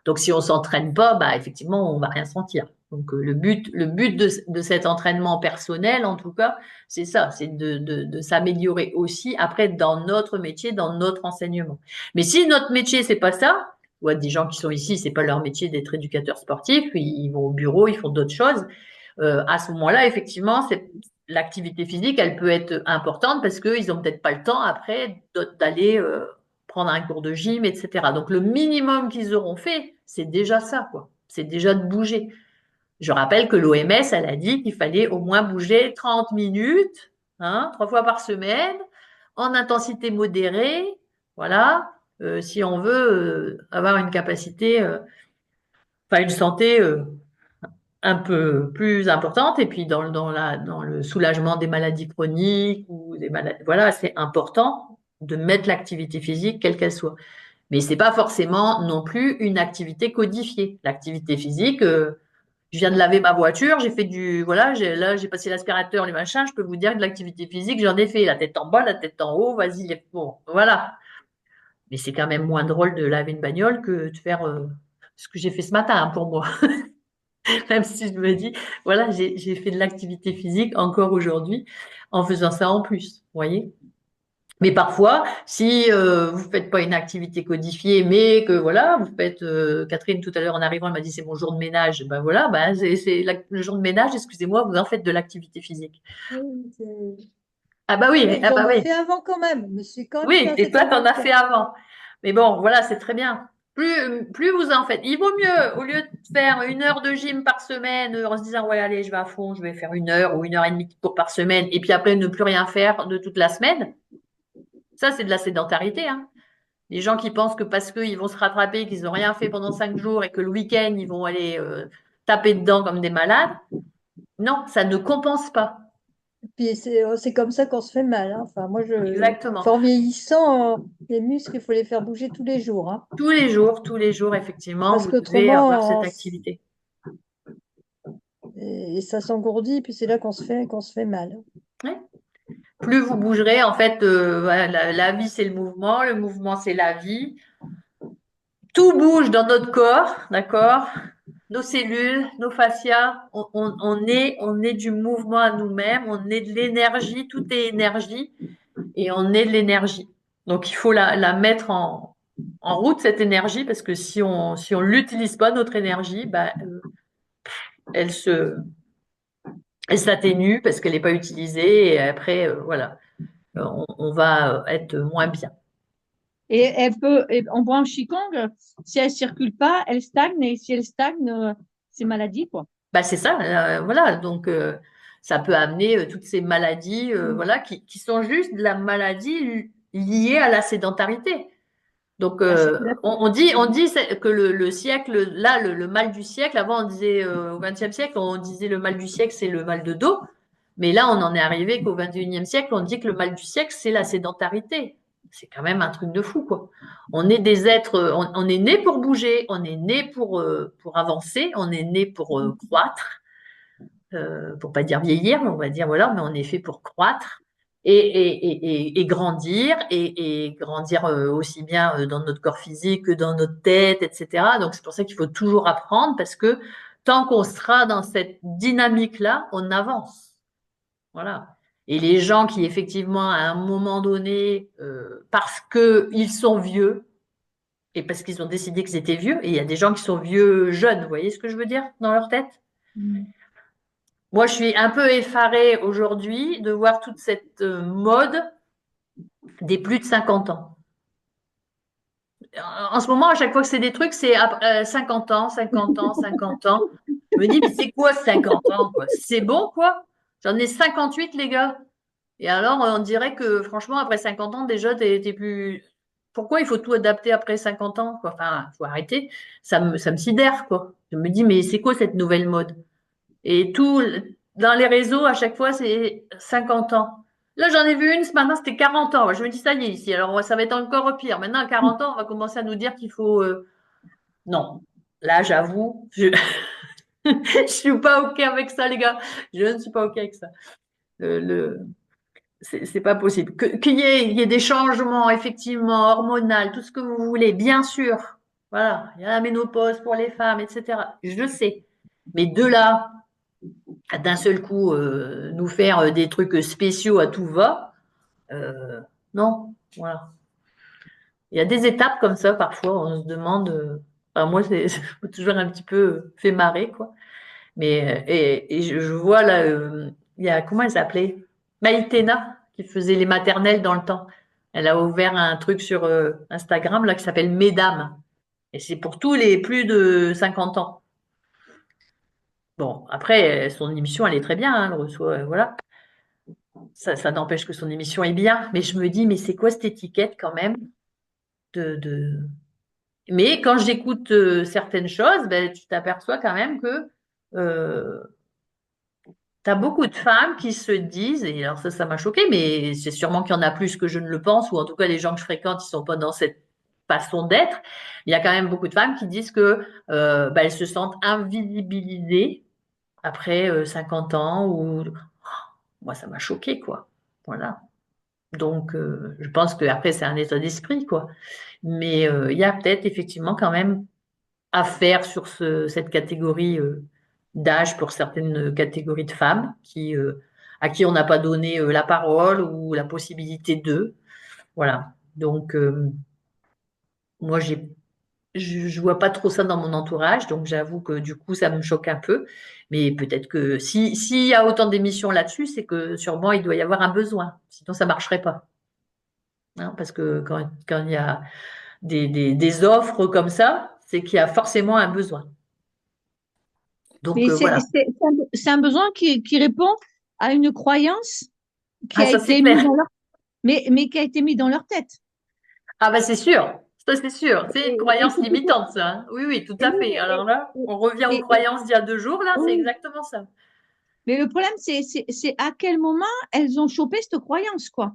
Donc, si on s'entraîne pas, bah, effectivement, on va rien sentir. Donc, le but de cet entraînement personnel, en tout cas, c'est ça, c'est de s'améliorer aussi après dans notre métier, dans notre enseignement. Mais si notre métier, c'est pas ça, ou à des gens qui sont ici, c'est pas leur métier d'être éducateur sportif, ils vont au bureau, ils font d'autres choses. À ce moment-là, effectivement, l'activité physique, elle peut être importante parce qu'ils ont peut-être pas le temps après d'aller prendre un cours de gym, etc. Donc le minimum qu'ils auront fait, c'est déjà ça, quoi. C'est déjà de bouger. Je rappelle que l'OMS, elle a dit qu'il fallait au moins bouger 30 minutes, hein, 3 fois par semaine, en intensité modérée, voilà, si on veut avoir une capacité, enfin une santé un peu plus importante. Et puis dans le soulagement des maladies chroniques ou des maladies, voilà, c'est important de mettre l'activité physique, quelle qu'elle soit. Mais c'est pas forcément non plus une activité codifiée. L'activité physique, je viens de laver ma voiture, j'ai fait voilà, là, j'ai passé l'aspirateur, les machins, je peux vous dire que de l'activité physique, j'en ai fait, la tête en bas, la tête en haut, vas-y, bon, voilà. Mais c'est quand même moins drôle de laver une bagnole que de faire ce que j'ai fait ce matin, hein, pour moi. Même si je me dis, voilà, j'ai fait de l'activité physique encore aujourd'hui en faisant ça en plus, vous voyez. Mais parfois, si vous faites pas une activité codifiée, mais que voilà, vous faites, Catherine tout à l'heure en arrivant, elle m'a dit c'est mon jour de ménage, ben voilà, ben le jour de ménage, excusez-moi, vous en faites de l'activité physique. oui, Ah bah oui, mais ah j'en bah ai oui, fait avant quand même. Je me suis quand même fait oui, un et toi certain t'en nombre as de fait fois. avant. Mais bon, voilà, c'est très bien. Plus vous en faites, il vaut mieux, au lieu de faire 1 heure de gym par semaine, en se disant, ouais, allez, je vais à fond, je vais faire 1 heure ou 1 heure et demie de cours par semaine, et puis après ne plus rien faire de toute la semaine. Ça, c'est de la sédentarité, hein. Les gens qui pensent que parce qu'ils vont se rattraper, qu'ils n'ont rien fait pendant 5 jours et que le week-end, ils vont aller taper dedans comme des malades, non, ça ne compense pas. Puis c'est comme ça qu'on se fait mal, hein. Enfin, Exactement. enfin, en vieillissant, les muscles, il faut les faire bouger tous les jours, hein. Tous les jours, effectivement, Parce vous devez avoir qu'autrement, cette activité. et ça s'engourdit, puis c'est là qu'on se fait mal. Ouais. Plus vous bougerez, en fait, voilà, la vie, c'est le mouvement, c'est la vie. Tout bouge dans notre corps, d'accord? Nos cellules, nos fascias, on est du mouvement à nous-mêmes, on est de l'énergie, tout est énergie. Et on est de l'énergie. Donc, il faut la mettre en route, cette énergie, parce que si on l'utilise pas, notre énergie, bah, elle se, Elle s'atténue parce qu'elle n'est pas utilisée et après, voilà, on va être moins bien. Et on prend Qigong, si elle circule pas, elle stagne, et si elle stagne, c'est maladie, quoi. Bah, c'est ça, voilà. Donc, ça peut amener toutes ces maladies, voilà, qui sont juste de la maladie liée à la sédentarité. Donc, Ah, je suis tout à fait on dit que le siècle, là, le mal du siècle, avant, on disait, au XXe siècle, on disait le mal du siècle, c'est le mal de dos. Mais là, on en est arrivé qu'au XXIe siècle, on dit que le mal du siècle, c'est la sédentarité. C'est quand même un truc de fou, quoi. On est des êtres, on est né pour bouger, on est né pour avancer, on est né pour croître, pour pas dire vieillir, on va dire voilà, mais on est fait pour croître et grandir et grandir aussi bien dans notre corps physique que dans notre tête, etc. Donc c'est pour ça qu'il faut toujours apprendre parce que tant qu'on sera dans cette dynamique-là, on avance. Voilà. Et les gens qui effectivement à un moment donné, parce qu'ils sont vieux et parce qu'ils ont décidé qu'ils étaient vieux, et il y a des gens qui sont vieux jeunes, vous voyez ce que je veux dire dans leur tête? Mm. Moi, je suis un peu effarée aujourd'hui de voir toute cette mode des plus de 50 ans. En ce moment, à chaque fois que c'est des trucs, c'est 50 ans, 50 ans, 50 ans. Je me dis, mais c'est quoi 50 ans, quoi? C'est bon, quoi? J'en ai 58, les gars. Et alors, on dirait que, franchement, après 50 ans, déjà, t'es plus. Pourquoi il faut tout adapter après 50 ans, quoi? Enfin, faut arrêter. Ça me sidère, quoi. Je me dis, mais c'est quoi cette nouvelle mode? Et tout, dans les réseaux, à chaque fois, c'est 50 ans. Là, j'en ai vu une ce matin, c'était 40 ans. Je me dis, ça y est, ici. Alors, ça va être encore pire. Maintenant, à 40 ans, on va commencer à nous dire qu'il faut. Non. Là, j'avoue, je suis pas OK avec ça, les gars. Je ne suis pas OK avec ça. Le, le- c'est pas possible. Qu'il y ait des changements, effectivement, hormonaux, tout ce que vous voulez, bien sûr. Voilà. Il y a la ménopause pour les femmes, etc. Je le sais. Mais de là d'un seul coup nous faire des trucs spéciaux à tout va. Euh, non, voilà. Il y a des étapes comme ça, parfois, on se demande. Enfin, moi, c'est ça m'a toujours un petit peu fait marrer, quoi. Mais et je vois là, il y a comment elle s'appelait? Maïtena, qui faisait les maternelles dans le temps. Elle a ouvert un truc sur Instagram là qui s'appelle Mesdames. Et c'est pour tous les plus de 50 ans. Bon, après, son émission, elle est très bien, hein, elle reçoit, voilà. Ça n'empêche que son émission est bien, mais je me dis, mais c'est quoi cette étiquette quand même de... Mais quand j'écoute certaines choses, ben, tu t'aperçois quand même que tu as beaucoup de femmes qui se disent, et alors ça m'a choqué, mais c'est sûrement qu'il y en a plus que je ne le pense, ou en tout cas les gens que je fréquente, ils sont pas dans cette façon d'être. Il y a quand même beaucoup de femmes qui disent que ben, elles se sentent invisibilisées après 50 ans, ou moi ça m'a choqué, quoi. Voilà. Donc, je pense qu'après, c'est un état d'esprit, quoi. Mais il y a peut-être effectivement quand même à faire sur cette catégorie d'âge pour certaines catégories de femmes à qui on n'a pas donné la parole ou la possibilité d'eux. Voilà. Donc, moi, je vois pas trop ça dans mon entourage, donc j'avoue que du coup, ça me choque un peu. Mais peut-être que s'il y a autant d'émissions là-dessus, c'est que sûrement il doit y avoir un besoin. Sinon, ça marcherait pas. Hein, parce que quand il y a des offres comme ça, c'est qu'il y a forcément un besoin. Donc Mais voilà. c'est un besoin qui répond à une croyance qui Ah, a ça c'est été mise clair. dans leur, mais qui a été mise dans leur tête. Ah bah c'est sûr. Ça c'est sûr. C'est une Et croyance c'est tout ça. limitante, ça. Hein. Oui, oui, tout Et à oui, fait. Alors là, et- on revient aux et- et- croyances d'il y a 2 jours, là, c'est oui. exactement ça. Mais le problème, c'est à quel moment elles ont chopé cette croyance, quoi.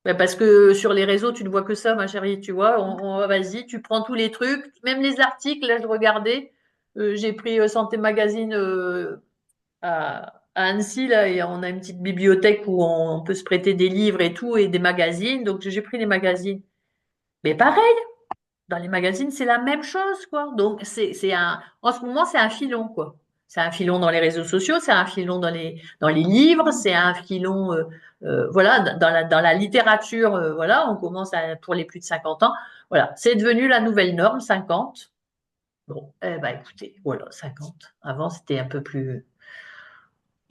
Bah, parce que sur les réseaux, tu ne vois que ça, ma chérie, tu vois. Vas-y, tu prends tous les trucs, même les articles. Là, je regardais. J'ai pris Santé Magazine à Annecy, là, et on a une petite bibliothèque où on peut se prêter des livres et tout, et des magazines. Donc, j'ai pris les magazines. Mais pareil, dans les magazines, c'est la même chose, quoi. Donc, en ce moment, c'est un filon, quoi. C'est un filon dans les réseaux sociaux, c'est un filon dans les livres, c'est un filon, voilà, dans la littérature, voilà, on commence pour les plus de 50 ans. Voilà, c'est devenu la nouvelle norme, 50. Bon, eh ben, écoutez, voilà, 50. Avant, c'était un peu plus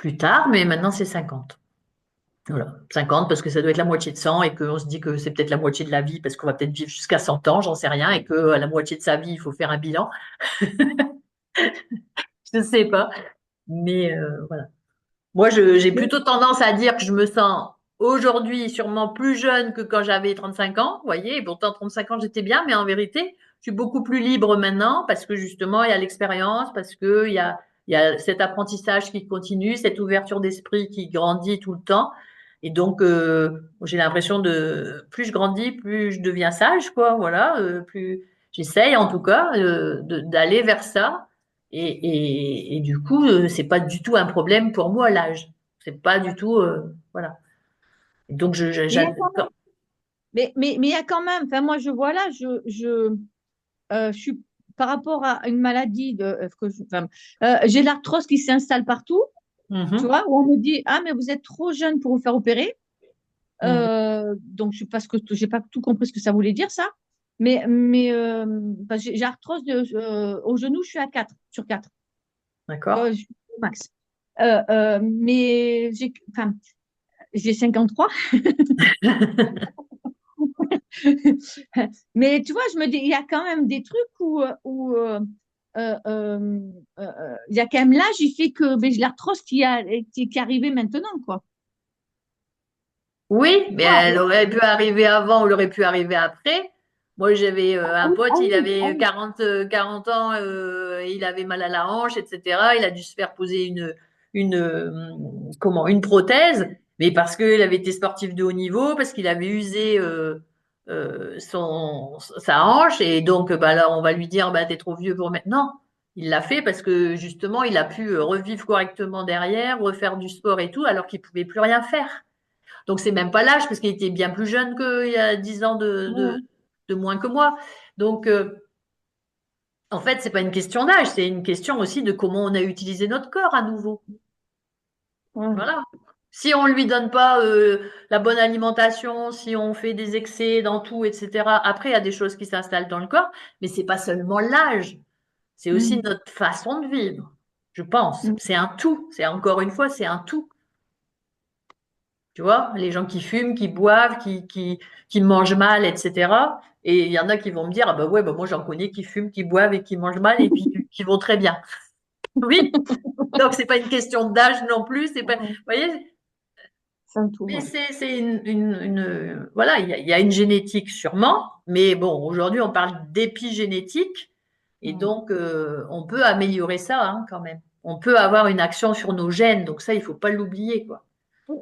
plus tard, mais maintenant c'est 50. Voilà, 50 parce que ça doit être la moitié de 100 et qu'on se dit que c'est peut-être la moitié de la vie parce qu'on va peut-être vivre jusqu'à 100 ans, j'en sais rien, et que à la moitié de sa vie, il faut faire un bilan. Je ne sais pas, mais voilà. Moi, j'ai plutôt tendance à dire que je me sens aujourd'hui sûrement plus jeune que quand j'avais 35 ans, vous voyez, et pourtant 35 ans j'étais bien, mais en vérité, je suis beaucoup plus libre maintenant parce que justement, il y a l'expérience, parce que il y a cet apprentissage qui continue, cette ouverture d'esprit qui grandit tout le temps. Et donc, j'ai l'impression de plus je grandis, plus je deviens sage, quoi. Voilà, plus j'essaye en tout cas d'aller vers ça. Et du coup, c'est pas du tout un problème pour moi l'âge. C'est pas du tout, voilà. Et donc, Mais il y a quand même, mais il y a quand même, enfin, moi, je vois là, je suis par rapport à une maladie enfin, j'ai l'arthrose qui s'installe partout, tu Mhm. vois, où on me dit, ah, mais vous êtes trop jeune pour vous faire opérer. Mhm. Donc, je sais pas j'ai pas tout compris ce que ça voulait dire, ça. Parce que j'ai arthrose au genou, je suis à 4 sur 4. Tu vois, D'accord. je suis au max. Mais enfin, j'ai 53. Mais tu vois, je me dis, il y a quand même des trucs il y a quand même l'âge, il fait que ben, j'ai l'arthrose qui est arrivée maintenant, quoi. Oui, mais Ah, elle aurait pu arriver avant ou elle aurait pu arriver après. Moi, j'avais ah un oui, pote, ah il oui, ah avait oui. 40 ans, et il avait mal à la hanche, etc. Il a dû se faire poser une prothèse, mais parce qu'il avait été sportif de haut niveau, parce qu'il avait usé sa hanche, et donc, bah, là, on va lui dire, bah, t'es trop vieux pour maintenant. Il l'a fait parce que justement, il a pu revivre correctement derrière, refaire du sport et tout, alors qu'il pouvait plus rien faire. Donc, c'est même pas l'âge, parce qu'il était bien plus jeune qu'il y a 10 ans Ouais, de moins que moi. Donc, en fait, c'est pas une question d'âge, c'est une question aussi de comment on a utilisé notre corps à nouveau. ouais. Voilà. Si on lui donne pas la bonne alimentation, si on fait des excès dans tout, etc. Après, il y a des choses qui s'installent dans le corps, mais c'est pas seulement l'âge, c'est aussi Mm, notre façon de vivre, je pense. mm. C'est un tout. C'est encore une fois, c'est un tout. Tu vois, les gens qui fument, qui boivent, qui mangent mal, etc. Et il y en a qui vont me dire, ah bah ouais, bah moi j'en connais qui fument, qui boivent et qui mangent mal et puis qui vont très bien. Oui, donc c'est pas une question d'âge non plus, c'est pas, vous Ouais, voyez, c'est un tout, mais ouais. c'est voilà, il y a une génétique sûrement, mais bon, aujourd'hui on parle d'épigénétique et Mm. donc on peut améliorer ça hein, quand même. On peut avoir une action sur nos gènes, donc ça il faut pas l'oublier quoi.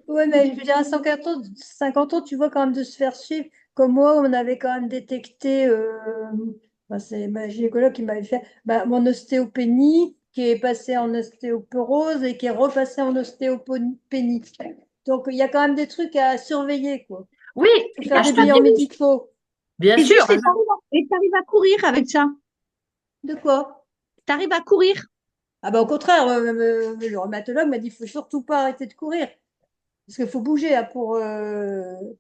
Ouais, mais je veux dire, à 50 ans, tu vois, quand même, de se faire suivre. Comme moi, on avait quand même détecté, bah, c'est ma gynécologue qui m'avait fait bah, mon ostéopénie, qui est passée en ostéoporose et qui est repassée en ostéopénie. Donc, il y a quand même des trucs à surveiller, quoi. Oui, Il faut faire ah, des je te bilans dis, médicaux. bien Et sûr. juste, et t'arrives à courir avec ça. De quoi? T'arrives à courir. Ah bah au contraire, le rhumatologue m'a dit, il faut surtout pas arrêter de courir. Parce qu'il faut bouger hein, pour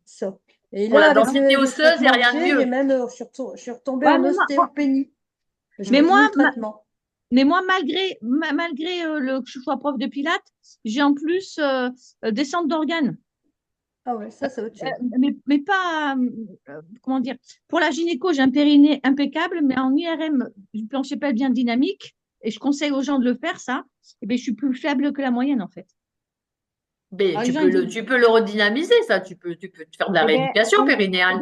ça. Et Pour là, la avec densité le osseuse, il n'y a traitement que rien de j'ai mieux. même, je suis retombée Ouais, en ostéopénie. Je mais moi, continue le ma- traitement. mais moi malgré que je sois prof de pilates, j'ai en plus des centres d'organes. Ah ouais, ça, c'est autre chose. Mais pas, comment dire, pour la gynéco, j'ai un périnée impeccable, mais en IRM, du plancher pelvien dynamique, et je conseille aux gens de le faire, ça, et bien, je suis plus faible que la moyenne, en fait. Mais Alors, les gens, ils disent, tu peux le redynamiser, ça. Tu peux te faire de la eh ben, rééducation eh périnéale.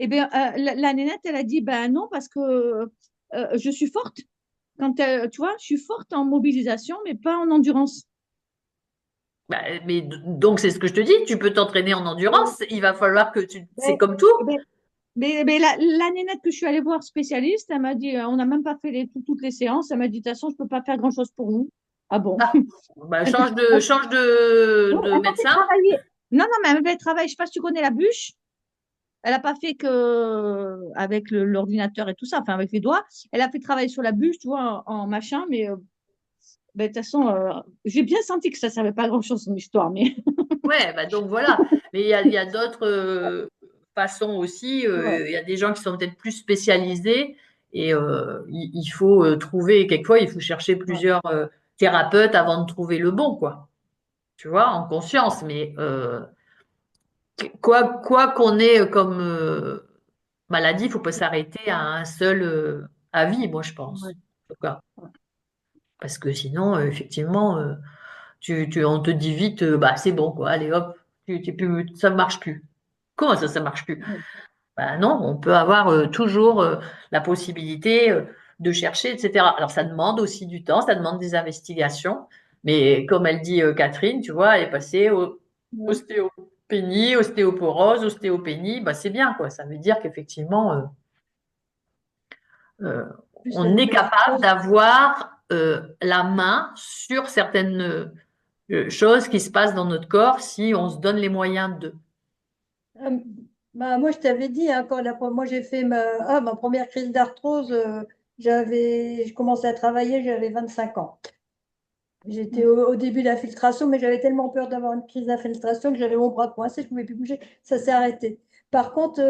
ben, la nénette, elle a dit, ben non, parce que je suis forte. Tu vois, je suis forte en mobilisation, mais pas en endurance. Bah, mais donc, c'est ce que je te dis. Tu peux t'entraîner en Ouais. endurance. Il va falloir que tu. C'est Ben, comme tout. eh ben, mais la nénette que je suis allée voir spécialiste, elle m'a dit, on n'a même pas fait toutes les séances. Elle m'a dit, de toute façon, je ne peux pas faire grand-chose pour vous. Ah bon? Ah, bah, Elle, change non, de elle m'a fait médecin. travailler. Non, non, mais elle m'a fait travailler. Je ne sais pas si tu connais la bûche. Elle n'a pas fait que avec l'ordinateur et tout ça, enfin avec les doigts. Elle a fait travailler sur la bûche, tu vois, en machin, mais ben, de toute façon, j'ai bien senti que ça ne servait pas à grand-chose, son histoire. Mais Ouais, bah, donc voilà. Mais il y a d'autres façons aussi. ouais. Il y a des gens qui sont peut-être plus spécialisés et il faut trouver, quelquefois, il faut chercher Ouais. plusieurs thérapeutes avant de trouver le bon, quoi. tu vois, en conscience. Mais quoi qu'on ait comme maladie, il faut pas s'arrêter à un seul avis, moi, je Ouais, pense. En tout cas. Parce que sinon, effectivement, on te dit vite, bah, c'est bon, quoi, allez hop, ça ne marche plus. Comment ça, ça ne marche plus? ouais, Bah, non, on peut avoir toujours la possibilité de chercher, etc. Alors, ça demande aussi du temps, ça demande des investigations. Mais comme elle dit Catherine, tu vois, elle est passée au ouais. ostéopénie, ostéoporose, ostéopénie, bah, c'est bien, quoi. Ça veut dire qu'effectivement, euh, Plus on est capable l'arthrose. d'avoir la main sur certaines choses qui se passent dans notre corps si on se donne les moyens de. Euh, Bah, moi, je t'avais dit, hein, moi j'ai fait ma première crise d'arthrose, je commençais à travailler, j'avais 25 ans. J'étais au début de l'infiltration, mais j'avais tellement peur d'avoir une crise d'infiltration que j'avais mon bras coincé, je ne pouvais plus bouger, ça s'est arrêté. Par contre,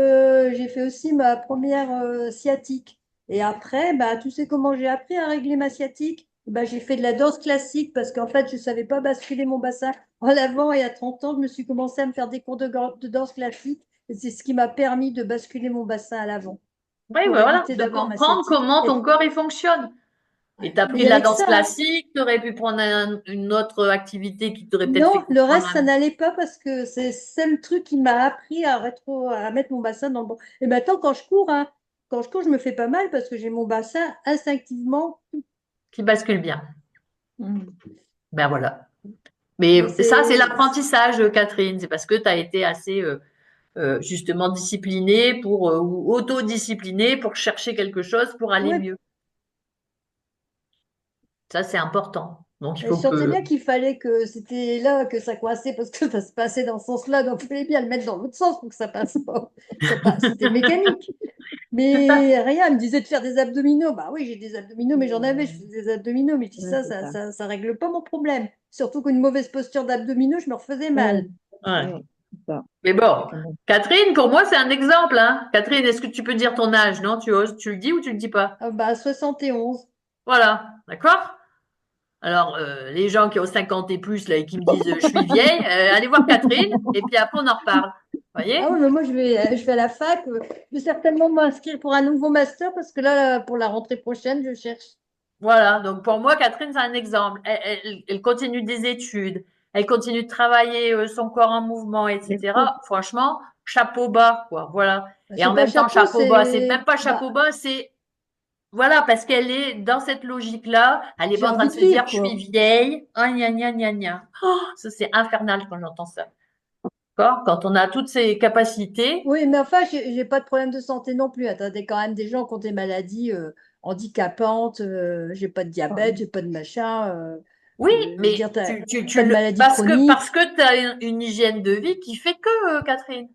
j'ai fait aussi ma première sciatique. Et après, bah, tu sais comment j'ai appris à régler ma sciatique? Bah, j'ai fait de la danse classique parce qu'en fait, je ne savais pas basculer mon bassin en avant. Et à 30 ans, je me suis commencé à me faire des cours de danse classique. Et c'est ce qui m'a permis de basculer mon bassin à l'avant Oui, pour voilà, éviter de d'avoir ma comprendre sciatique. comment ton corps il fonctionne. Et tu as Mais pris il y de la avait que danse ça, hein. classique, tu aurais pu prendre une autre activité qui t'aurait peut-être fait Non, le comprendre reste, ça n'allait pas parce que c'est le truc qui m'a appris à mettre mon bassin dans le bon. Et maintenant, quand je cours, hein, quand je cours, je me fais pas mal parce que j'ai mon bassin instinctivement. qui bascule bien. Mm. Ben voilà. Mais Mais ça, c'est l'apprentissage, Catherine. C'est parce que tu as été assez justement disciplinée ou autodisciplinée pour chercher quelque chose pour aller ouais, mieux. Ça, c'est important. Donc, il et je faut sentais que. bien qu'il fallait que c'était là que ça coinçait parce que ça se passait dans ce sens-là, donc il fallait bien le mettre dans l'autre sens pour que ça passe pas. C'était mécanique. C'est ça. Mais rien, elle me disait de faire des abdominaux. Bah oui, j'ai des abdominaux, mais j'en avais, je faisais des abdominaux. Mais je dis ça règle pas mon problème. Surtout qu'une mauvaise posture d'abdominaux, je me refaisais mal. Ouais. Mais bon, Catherine, pour moi, c'est un exemple, hein. Catherine, est-ce que tu peux dire ton âge? Non, tu oses, tu le dis ou tu le dis pas? Ah bah 71. Voilà, d'accord? Alors, les gens qui ont 50 et plus, là, et qui me disent je suis vieille, allez voir Catherine, et puis après, on en reparle. Ah Voyez? oui, mais moi je vais à la fac. Je vais certainement m'inscrire pour un nouveau master parce que là, pour la rentrée prochaine, je cherche. Voilà, donc pour moi, Catherine, c'est un exemple. Elle continue des études, elle continue de travailler son corps en mouvement, etc. Franchement, chapeau bas, quoi. Voilà. Bah, Et c'est en pas même temps, chapeau, chapeau bas, c'est même c'est. pas chapeau Bah, bas, c'est voilà, parce qu'elle est dans cette logique-là. Elle n'est j'ai pas en train envie de de se dire, vivre, je suis quoi. vieille. Ah, gna, gna, gna, gna. Oh, ça, c'est infernal quand j'entends ça. D'accord? Quand on a toutes ces capacités. Oui, mais enfin, j'ai pas de problème de santé non plus. Attendez, quand même des gens qui ont des maladies handicapantes. J'ai pas de diabète, j'ai pas de machin. Oui, Je veux mais dire, pas tu de le, maladie chronique. parce que tu as une hygiène de vie qui fait que, Catherine.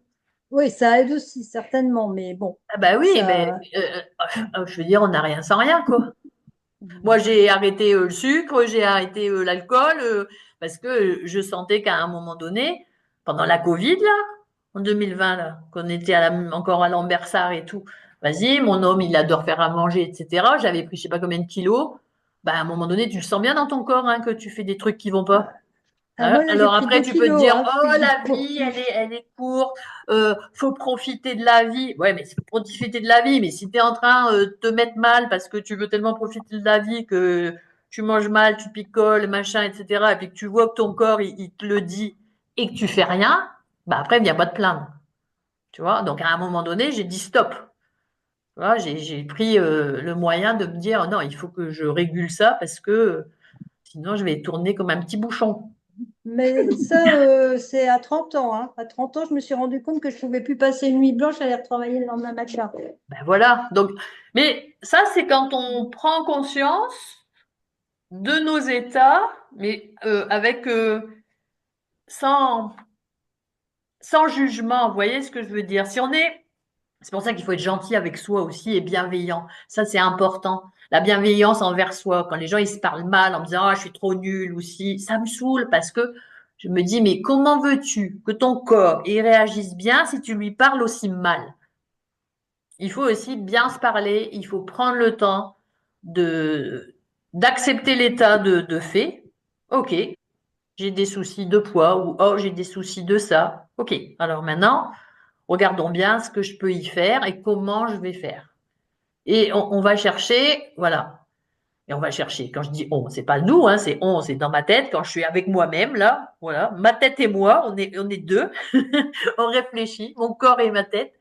Oui, ça aide aussi, certainement. Mais bon, Ah bah oui, mais ça. je veux dire, on n'a rien sans rien, quoi. Moi, j'ai arrêté le sucre, j'ai arrêté l'alcool, parce que je sentais qu'à un moment donné, pendant la Covid, là, en 2020, là, qu'on était encore à Lambersart et tout, vas-y, mon homme, il adore faire à manger, etc. J'avais pris je sais pas combien de kilos. Bah, à un moment donné, tu le sens bien dans ton corps hein, que tu fais des trucs qui vont pas. Ah, moi, là, j'ai Alors pris après, 2 tu peux te kilos dire, hein, depuis oh, que j'y la vie, cours. elle est courte, faut profiter de la vie. Ouais, mais c'est pour profiter de la vie. Mais si tu es en train de te mettre mal parce que tu veux tellement profiter de la vie que tu manges mal, tu picoles, machin, etc., et puis que tu vois que ton corps, il te le dit et que tu fais rien, bah après, viens pas te plaindre. Tu vois? Donc à un moment donné, j'ai dit stop. Tu vois, j'ai pris le moyen de me dire, non, il faut que je régule ça parce que sinon, je vais tourner comme un petit bouchon. Mais ça, c'est à 30 ans. Hein. À 30 ans, je me suis rendu compte que je ne pouvais plus passer une nuit blanche à aller retravailler le lendemain matin. Ben voilà. Donc, mais ça, c'est quand on prend conscience de nos états, mais avec sans sans jugement. Vous voyez ce que je veux dire? Si on est, c'est pour ça qu'il faut être gentil avec soi aussi et bienveillant. Ça, c'est important. La bienveillance envers soi. Quand les gens ils se parlent mal en me disant ah je suis trop nul ou si, ça me saoule parce que je me dis mais comment veux-tu que ton corps il réagisse bien si tu lui parles aussi mal? Il faut aussi bien se parler, il faut prendre le temps d'accepter l'état de fait. OK, j'ai des soucis de poids ou oh, j'ai des soucis de ça. OK, alors maintenant, regardons bien ce que je peux y faire et comment je vais faire. Et on va chercher, voilà. Et on va chercher. Quand je dis on, c'est pas nous, hein, c'est on, c'est dans ma tête. Quand je suis avec moi-même, là, voilà, ma tête et moi, on est deux. On réfléchit, mon corps et ma tête.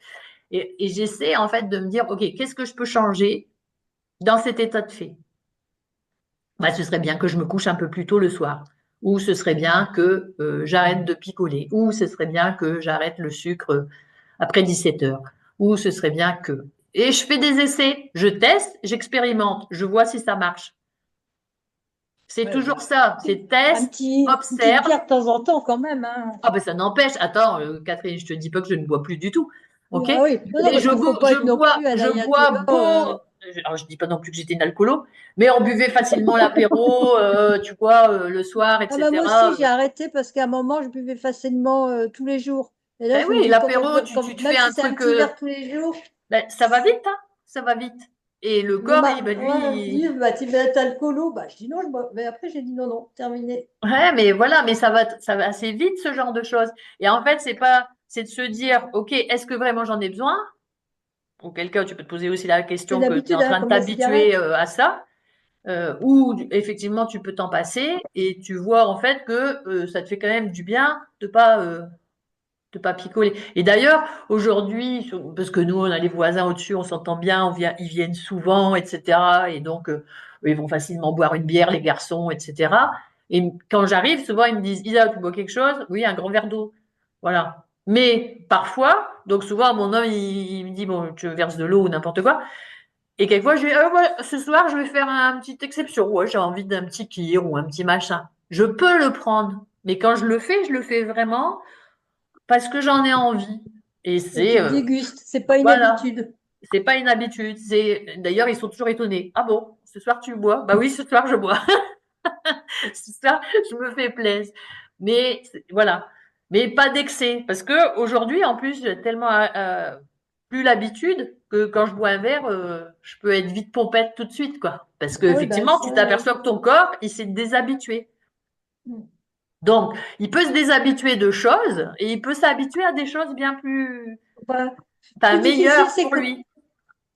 Et j'essaie en fait de me dire, OK, qu'est-ce que je peux changer dans cet état de fait? Bah, ce serait bien que je me couche un peu plus tôt le soir. Ou ce serait bien que j'arrête de picoler. Ou ce serait bien que j'arrête le sucre après 17 heures. Ou ce serait bien que. Et je fais des essais, je teste, j'expérimente, je vois si ça marche. C'est Ouais, toujours ça, c'est test, une petite observe. bière de temps en temps quand même, hein. Ah ben ça n'empêche. Attends, Catherine, je te dis pas que je ne bois plus du tout, ok? Ah oui, non, non, Et parce qu'il faut pas être non plus un je bois ayatollah. beau. Alors je dis pas non plus que j'étais une alcoolo, mais on buvait facilement l'apéro, tu vois, le soir, Ah bah moi aussi, etc. j'ai arrêté parce qu'à un moment, je buvais facilement tous les jours. Et là, Ben je me oui, dis, l'apéro, tu te fais même si un c'est un truc, petit verre tous les jours, ben, ça va vite, hein, ça va vite. Et le corps, ben, lui, ouais, je dis, bah, tu vas être alcoolo. Bah, je dis non, mais après, j'ai dit non, non, terminé. ouais, mais voilà, mais ça va assez vite ce genre de choses. Et en fait, c'est de se dire, ok, est-ce que vraiment j'en ai besoin? Auquel cas, tu peux te poser aussi la C'est question que tu es d'habitude, en hein, train de comme la t'habituer cigarette. à ça, ou effectivement tu peux t'en passer et tu vois en fait que ça te fait quand même du bien de pas picoler. Et d'ailleurs, aujourd'hui, parce que nous on a les voisins au-dessus, on s'entend bien, ils viennent souvent, etc. Et donc ils vont facilement boire une bière, les garçons, etc. Et quand j'arrive, souvent ils me disent, Isa, tu bois quelque chose? Oui, un grand verre d'eau. Voilà. Mais parfois, donc souvent mon homme il me dit bon, tu verses de l'eau ou n'importe quoi. Et quelquefois, je vais, ouais, ce soir, je vais faire une petite exception. Ouais, j'ai envie d'un petit kir ou un petit machin. Je peux le prendre. Mais quand je le fais vraiment parce que j'en ai envie. Et Et c'est, tu dégustes, c'est pas une voilà, habitude. c'est pas une habitude. D'ailleurs, ils sont toujours étonnés. Ah bon, ce soir, tu bois? Bah oui, ce soir, je bois. Ce soir, je me fais plaisir. Mais, voilà. Mais pas d'excès. Parce que aujourd'hui, en plus, j'ai tellement plus l'habitude que quand je bois un verre, je peux être vite pompette tout de suite, quoi. Parce que Ah oui, bah effectivement, ça, tu t'aperçois que ton corps, il s'est déshabitué. hmm. Donc, il peut se déshabituer de choses et il peut s'habituer à des choses bien plus, Bah, enfin, plus difficile, meilleures pour lui.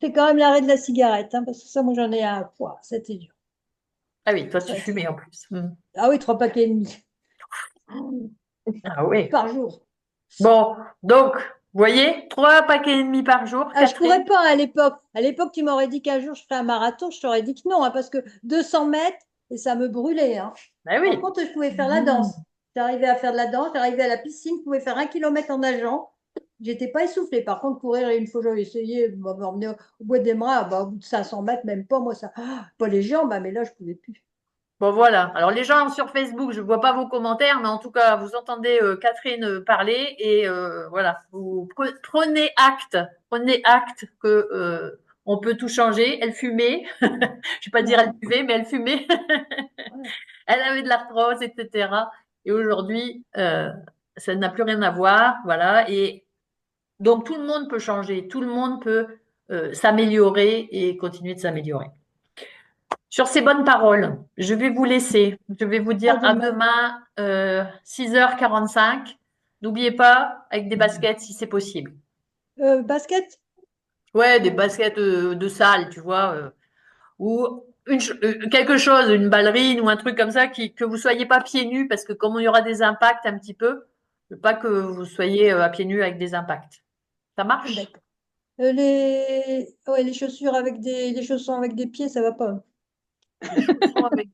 c'est quand même l'arrêt de la cigarette, hein, parce que ça, moi, j'en ai un poids. C'était dur. Ah oui, toi, Ça tu a été. fumais en plus. Hmm. Ah oui, 3 paquets et demi Ah oui. par jour. Bon, donc, vous voyez, 3 paquets et demi par jour, Ah, je Catherine. pourrais pas à l'époque. À l'époque, tu m'aurais dit qu'un jour je ferais un marathon, je t'aurais dit que non, hein, parce que 200 mètres, et ça me brûlait, hein. Ben Par oui. contre, je pouvais faire la danse. J'arrivais à faire de la danse, j'arrivais à la piscine, je pouvais faire 1 kilomètre en nageant. J'étais pas essoufflée. Par contre, courir, une fois j'avais essayé, m'emmener au bout des bras, bah, au bout de 500 mètres, même pas, moi, ça, pas les jambes, hein, mais là, je pouvais plus. Bon, voilà. Alors, les gens sur Facebook, je ne vois pas vos commentaires, mais en tout cas, vous entendez Catherine parler et voilà, vous prenez acte que on peut tout changer. Elle fumait, je ne vais pas dire elle Ouais, buvait, mais elle fumait. ouais. Elle avait de l'arthrose, etc. Et aujourd'hui, ça n'a plus rien à voir, voilà. Et donc, tout le monde peut changer, tout le monde peut s'améliorer et continuer de s'améliorer. Sur ces bonnes paroles, je vais vous laisser. Je vais vous À dire à demain. demain, 6h45. N'oubliez pas, avec des baskets si c'est possible. Basket? Ouais, des baskets de salle, tu vois, ou quelque chose, une ballerine ou un truc comme ça, que vous soyez pas pieds nus, parce que comme il y aura des impacts un petit peu, je veux pas que vous soyez à pieds nus avec des impacts. Ça marche? D'accord. Ouais, les chaussons avec des pieds, ça va pas.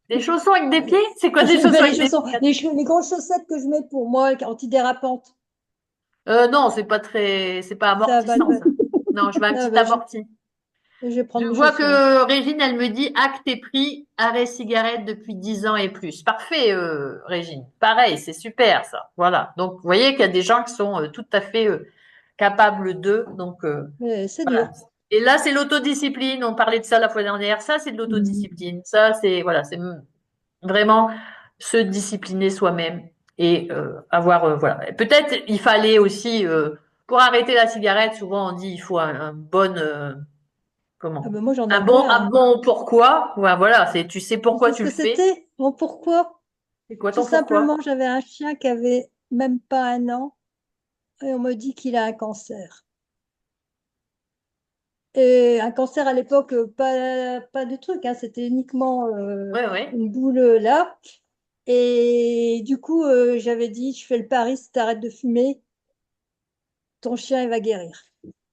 Des chaussons avec des pieds? C'est quoi des chaussons Ben, avec des pieds? les grosses chaussettes que je mets pour moi, antidérapantes, Non, c'est pas ça va amortissant, pas. ça. Non, je veux un Ah, petit ben, amorti. je vais Je prendre mes vois chaussons alors. que Régine, elle me dit acte et prix, arrêt cigarette depuis 10 ans et plus. Parfait, Régine. Pareil, c'est super ça. Voilà. Donc, vous voyez qu'il y a des gens qui sont tout à fait capables d'eux. Donc, Mais c'est dur. voilà. Et là, c'est l'autodiscipline. On parlait de ça la fois dernière. Ça, c'est de l'autodiscipline. Ça, c'est voilà, c'est vraiment se discipliner soi-même et avoir voilà. Peut-être il fallait aussi pour arrêter la cigarette. Souvent, on dit il faut un bon Ah comment? ben, moi, j'en avais un, Un hein. bon pourquoi. Ouais, voilà, c'est tu sais Tu pourquoi sais ce tu le que fais. c'était? Bon, pourquoi? C'est quoi Tout ton pourquoi? simplement, j'avais un chien qui avait même pas 1 an et on me dit qu'il a un cancer. Et un cancer à l'époque, pas de truc, hein, c'était uniquement Oui, oui. une boule là. Et du coup, j'avais dit, je fais le pari, si tu arrêtes de fumer, ton chien, il va guérir.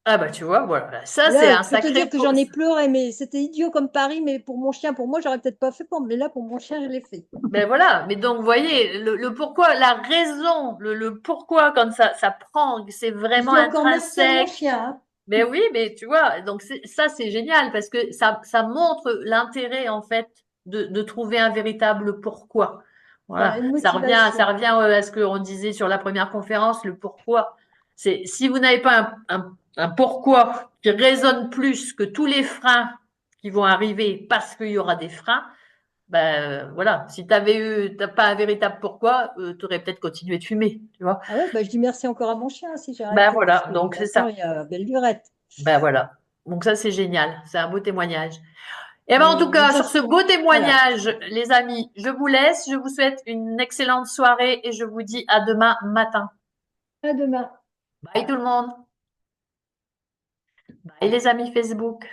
Ah bah tu vois, voilà. Ça, Et c'est là, un je peux te sacré dire que j'en ai pleuré, mais c'était idiot comme pari, mais pour mon chien, pour moi, j'aurais peut-être pas fait pour, mais là, pour mon chien, je l'ai fait. Ben voilà, mais donc vous voyez, le pourquoi, la raison, le pourquoi quand ça prend, que c'est Je vraiment dis encore merci à mon intrinsèque. chien, hein. Mais oui, mais tu vois, donc ça c'est génial parce que ça montre l'intérêt en fait de trouver un véritable pourquoi. Voilà, Voilà, une ça motivation. revient à ce qu'on disait sur la première conférence, le pourquoi. C'est si vous n'avez pas un pourquoi qui résonne plus que tous les freins qui vont arriver parce qu'il y aura des freins, ben voilà, si t'as pas un véritable pourquoi, tu aurais peut-être continué de fumer, tu vois. Ah ouais, bah, je dis merci encore à mon chien si j'ai Ben arrêté, parce voilà, que donc c'est maintenant, ça. il y a belle lurette. Ben voilà. Donc ça, c'est génial. C'est un beau témoignage. Et ben en tout Et cas, ça, sur ce beau voilà. témoignage, les amis, je vous laisse. Je vous souhaite une excellente soirée et je vous dis à demain matin. À demain. Bye tout le monde. Bye les amis Facebook.